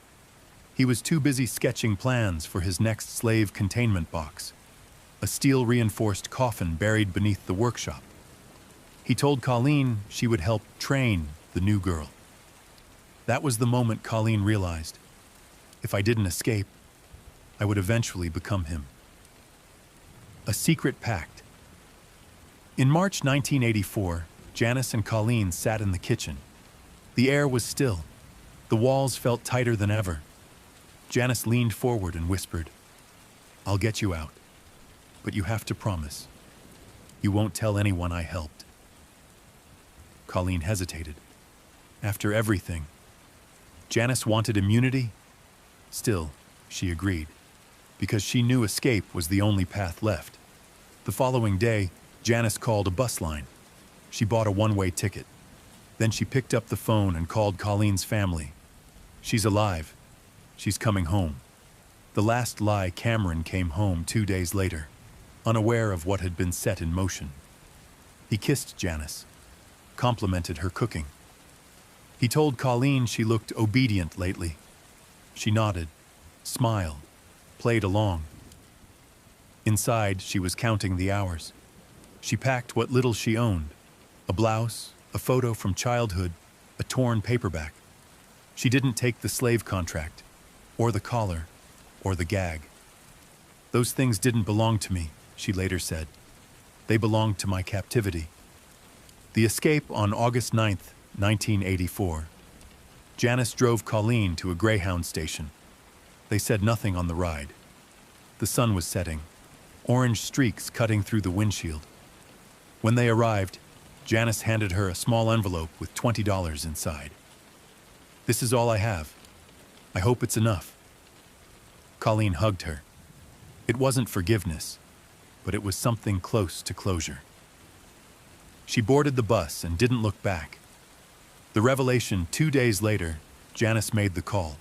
He was too busy sketching plans for his next slave containment box, a steel-reinforced coffin buried beneath the workshop. He told Colleen she would help train the new girl. That was the moment Colleen realized, if I didn't escape, I would eventually become him. A secret pact. In March 1984, Janice and Colleen sat in the kitchen. The air was still. The walls felt tighter than ever. Janice leaned forward and whispered, "I'll get you out, but you have to promise. You won't tell anyone I helped." Colleen hesitated. After everything, Janice wanted immunity? Still, she agreed, because she knew escape was the only path left. The following day, Janice called a bus line. She bought a one-way ticket. Then she picked up the phone and called Colleen's family. "She's alive. She's coming home." The last lie, Cameron came home 2 days later, unaware of what had been set in motion. He kissed Janice, complimented her cooking. He told Colleen she looked obedient lately. She nodded, smiled, played along. Inside, she was counting the hours. She packed what little she owned: a blouse, a photo from childhood, a torn paperback. She didn't take the slave contract, or the collar, or the gag. "Those things didn't belong to me," she later said. "They belonged to my captivity." The escape on August 9th, 1984. Janice drove Colleen to a Greyhound station. They said nothing on the ride. The sun was setting, orange streaks cutting through the windshield. When they arrived, Janice handed her a small envelope with $20 inside. "This is all I have. I hope it's enough." Colleen hugged her. It wasn't forgiveness, but it was something close to closure. She boarded the bus and didn't look back. The revelation 2 days later, Janice made the call.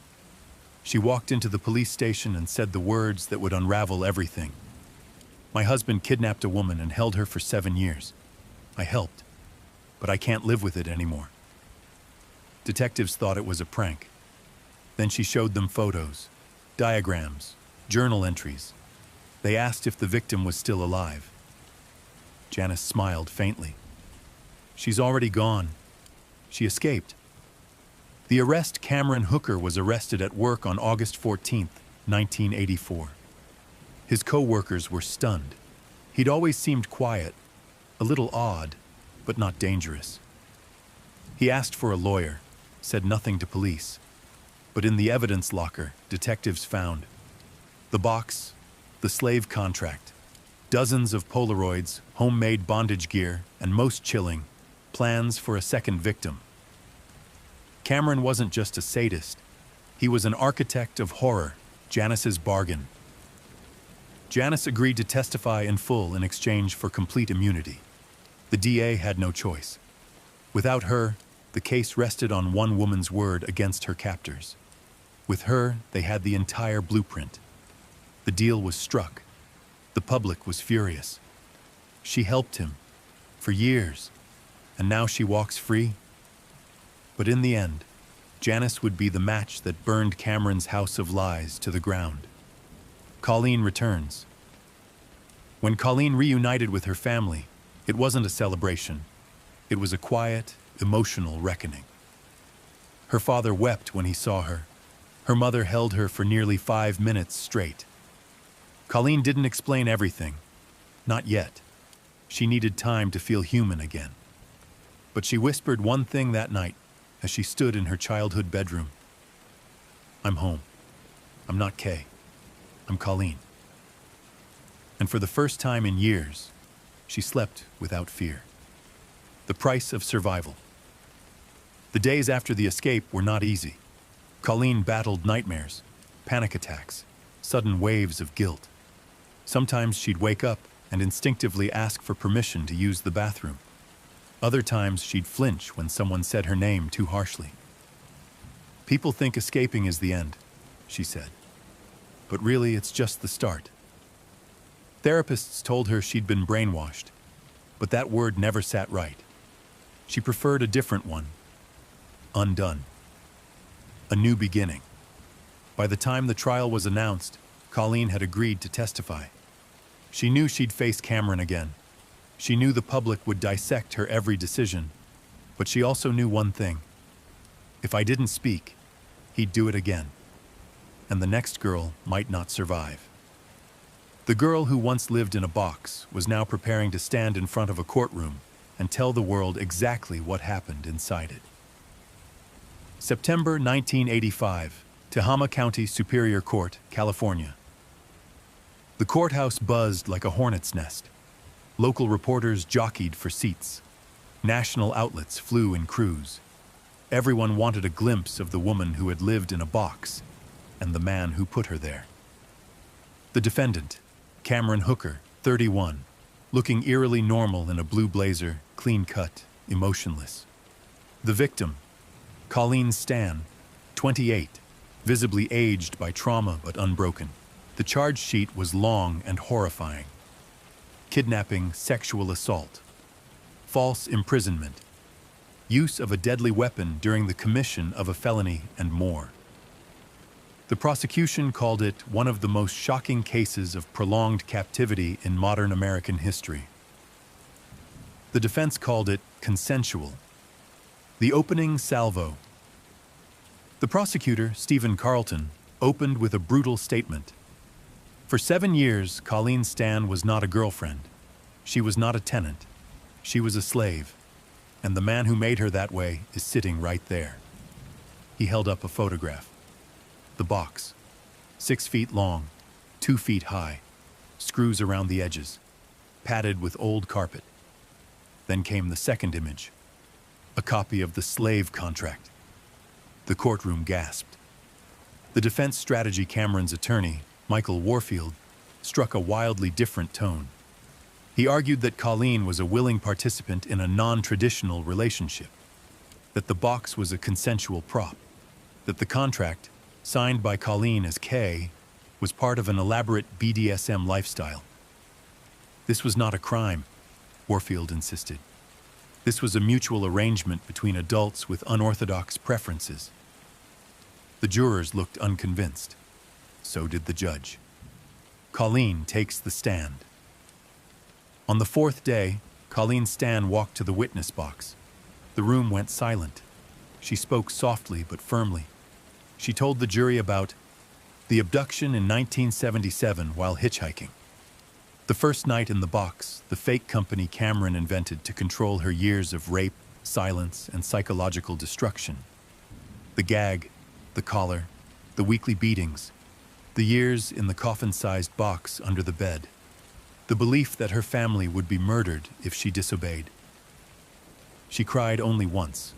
She walked into the police station and said the words that would unravel everything. "My husband kidnapped a woman and held her for 7 years. I helped, but I can't live with it anymore." Detectives thought it was a prank. Then she showed them photos, diagrams, journal entries. They asked if the victim was still alive. Janice smiled faintly. "She's already gone. She escaped." The arrest: Cameron Hooker was arrested at work on August 14th, 1984. His co-workers were stunned. He'd always seemed quiet, a little odd, but not dangerous. He asked for a lawyer, said nothing to police. But in the evidence locker, detectives found the box, the slave contract, dozens of Polaroids, homemade bondage gear, and most chilling, plans for a second victim. Cameron wasn't just a sadist. He was an architect of horror, Janice's bargain. Janice agreed to testify in full in exchange for complete immunity. The DA had no choice. Without her, the case rested on one woman's word against her captors. With her, they had the entire blueprint. The deal was struck. The public was furious. She helped him for years, and now she walks free. But in the end, Janice would be the match that burned Cameron's house of lies to the ground. Colleen returns. When Colleen reunited with her family, it wasn't a celebration. It was a quiet, emotional reckoning. Her father wept when he saw her. Her mother held her for nearly 5 minutes straight. Colleen didn't explain everything. Not yet. She needed time to feel human again. But she whispered one thing that night as she stood in her childhood bedroom. "I'm home. I'm not Kay. I'm Colleen." And for the first time in years, she slept without fear. The price of survival. The days after the escape were not easy. Colleen battled nightmares, panic attacks, sudden waves of guilt. Sometimes she'd wake up and instinctively ask for permission to use the bathroom. Other times she'd flinch when someone said her name too harshly. "People think escaping is the end," she said. "But really, it's just the start." Therapists told her she'd been brainwashed, but that word never sat right. She preferred a different one: undone. A new beginning. By the time the trial was announced, Colleen had agreed to testify. She knew she'd face Cameron again. She knew the public would dissect her every decision, but she also knew one thing: if I didn't speak, he'd do it again. And the next girl might not survive. The girl who once lived in a box was now preparing to stand in front of a courtroom and tell the world exactly what happened inside it. September 1985, Tehama County Superior Court, California. The courthouse buzzed like a hornet's nest. Local reporters jockeyed for seats. National outlets flew in crews. Everyone wanted a glimpse of the woman who had lived in a box and the man who put her there. The defendant, Cameron Hooker, 31, looking eerily normal in a blue blazer, clean-cut, emotionless. The victim, Colleen Stan, 28, visibly aged by trauma but unbroken. The charge sheet was long and horrifying. Kidnapping, sexual assault, false imprisonment, use of a deadly weapon during the commission of a felony, and more. The prosecution called it one of the most shocking cases of prolonged captivity in modern American history. The defense called it consensual. The opening salvo. The prosecutor, Stephen Carlton, opened with a brutal statement. For 7 years, Colleen Stan was not a girlfriend. She was not a tenant. She was a slave. And the man who made her that way is sitting right there. He held up a photograph. The box, 6 feet long, 2 feet high, screws around the edges, padded with old carpet. Then came the second image, a copy of the slave contract. The courtroom gasped. The defense strategy Cameron's attorney, Michael Warfield, struck a wildly different tone. He argued that Colleen was a willing participant in a non-traditional relationship, that the box was a consensual prop, that the contract, signed by Colleen as Kay, was part of an elaborate BDSM lifestyle. This was not a crime, Warfield insisted. This was a mutual arrangement between adults with unorthodox preferences. The jurors looked unconvinced. So did the judge. Colleen takes the stand. On the 4th day, Colleen Stan walked to the witness box. The room went silent. She spoke softly but firmly. She told the jury about the abduction in 1977 while hitchhiking. The first night in the box, the fake company Cameron invented to control her years of rape, silence, and psychological destruction. The gag, the collar, the weekly beatings, the years in the coffin-sized box under the bed, the belief that her family would be murdered if she disobeyed. She cried only once,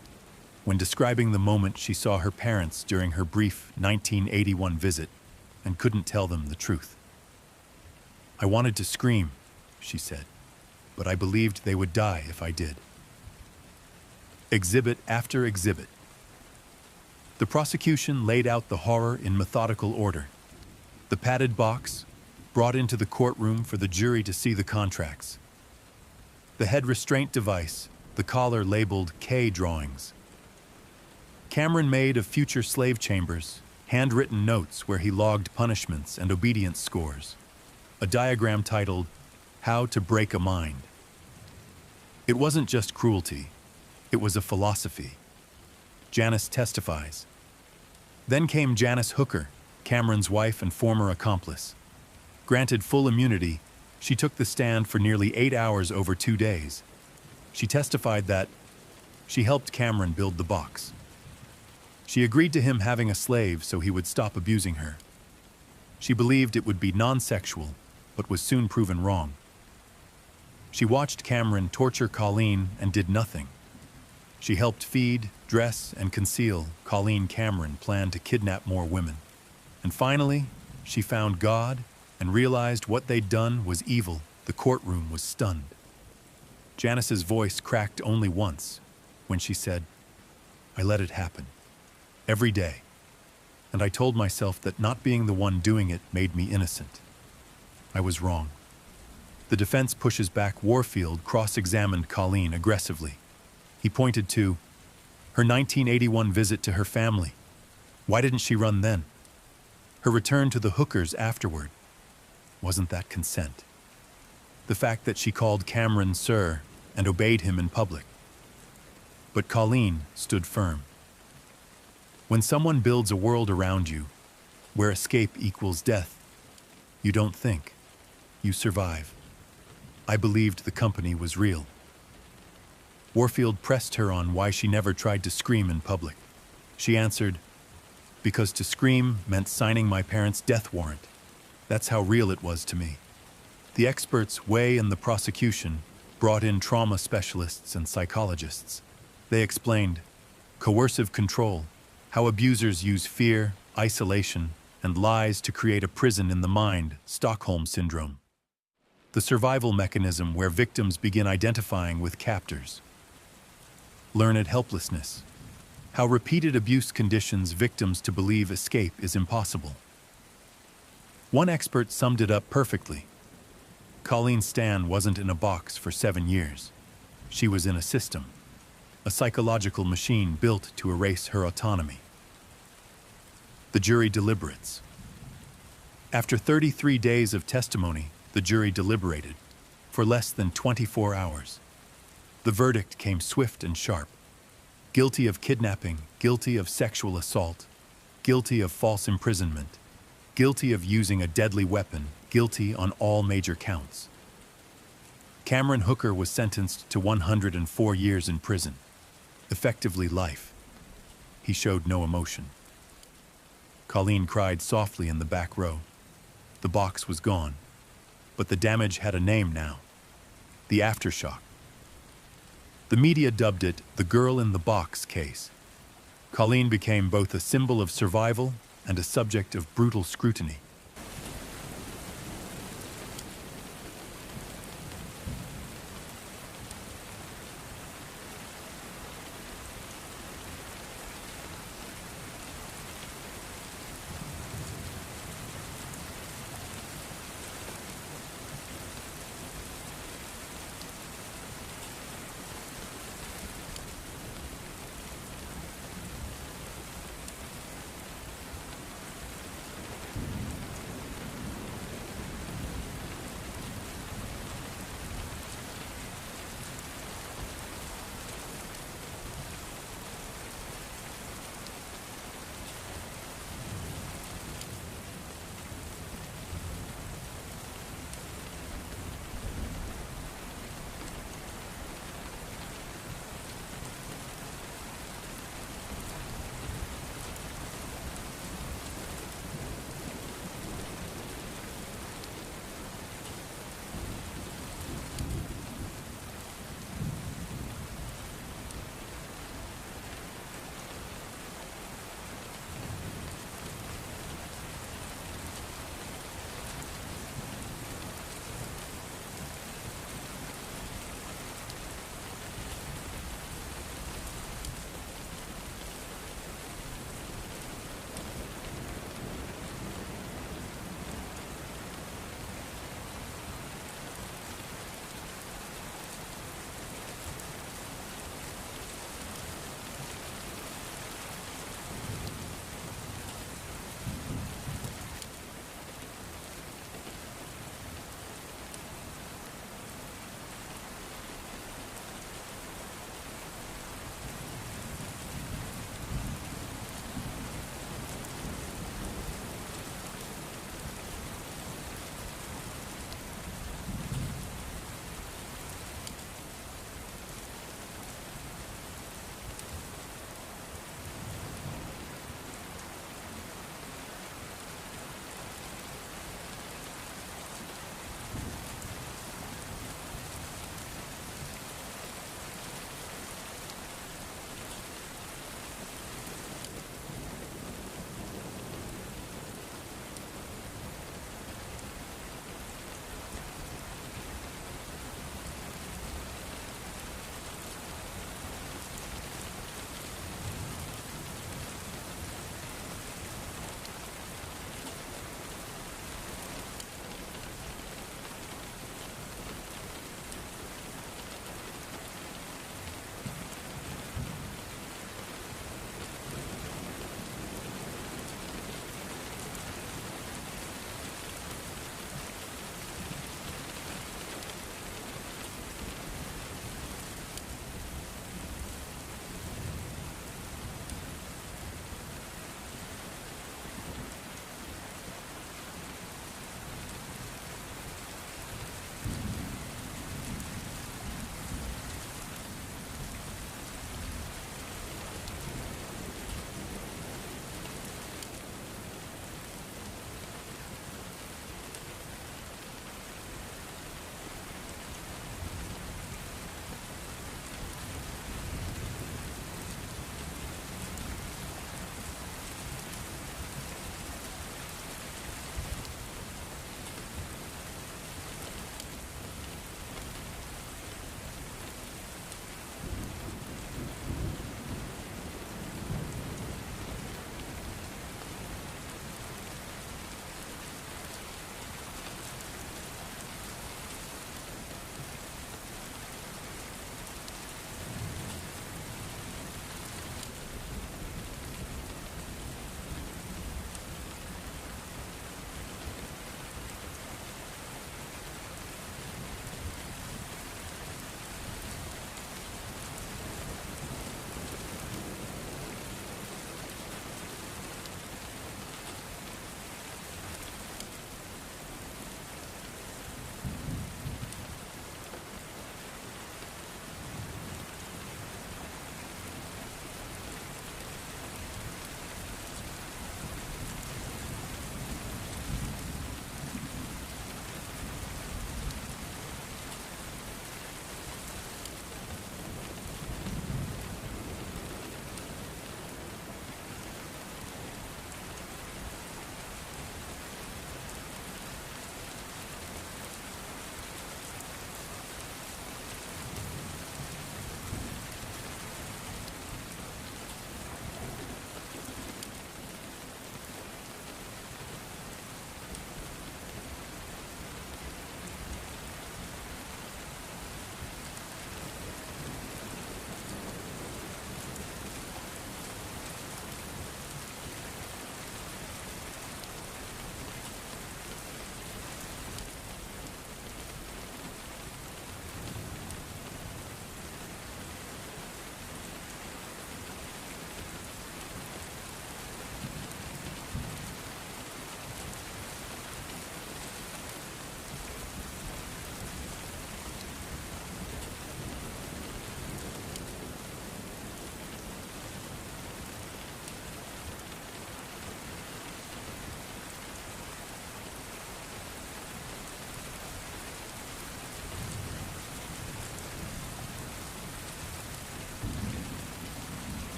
when describing the moment she saw her parents during her brief 1981 visit and couldn't tell them the truth. I wanted to scream, she said, but I believed they would die if I did. Exhibit after exhibit. The prosecution laid out the horror in methodical order. The padded box, brought into the courtroom for the jury to see the contracts. The head restraint device, the collar labeled K drawings. Cameron made of future slave chambers, handwritten notes where he logged punishments and obedience scores. A diagram titled, How to Break a Mind. It wasn't just cruelty, it was a philosophy. Janice testifies. Then came Janice Hooker, Cameron's wife and former accomplice. Granted full immunity, she took the stand for nearly 8 hours over 2 days. She testified that she helped Cameron build the box. She agreed to him having a slave so he would stop abusing her. She believed it would be non-sexual, but was soon proven wrong. She watched Cameron torture Colleen and did nothing. She helped feed, dress, and conceal Colleen. Cameron planned to kidnap more women. And finally, she found God and realized what they'd done was evil. The courtroom was stunned. Janice's voice cracked only once, when she said, I let it happen. Every day. And I told myself that not being the one doing it made me innocent. I was wrong. The defense pushes back. Warfield cross-examined Colleen aggressively. He pointed to her 1981 visit to her family. Why didn't she run then? Her return to the Hookers afterward. Wasn't that consent? The fact that she called Cameron sir and obeyed him in public. But Colleen stood firm. When someone builds a world around you, where escape equals death, you don't think, you survive. I believed the company was real. Warfield pressed her on why she never tried to scream in public. She answered, "Because to scream meant signing my parents' death warrant. That's how real it was to me." The experts, Wei and the prosecution, brought in trauma specialists and psychologists. They explained coercive control, how abusers use fear, isolation, and lies to create a prison in the mind, Stockholm Syndrome. The survival mechanism where victims begin identifying with captors. Learned helplessness, how repeated abuse conditions victims to believe escape is impossible. One expert summed it up perfectly. Colleen Stan wasn't in a box for 7 years. She was in a system, a psychological machine built to erase her autonomy. The jury deliberates. After 33 days of testimony, the jury deliberated for less than 24 hours. The verdict came swift and sharp. Guilty of kidnapping, guilty of sexual assault, guilty of false imprisonment, guilty of using a deadly weapon, guilty on all major counts. Cameron Hooker was sentenced to 104 years in prison, effectively life. He showed no emotion. Colleen cried softly in the back row. The box was gone, but the damage had a name now: the aftershock. The media dubbed it the girl in the box case. Colleen became both a symbol of survival and a subject of brutal scrutiny.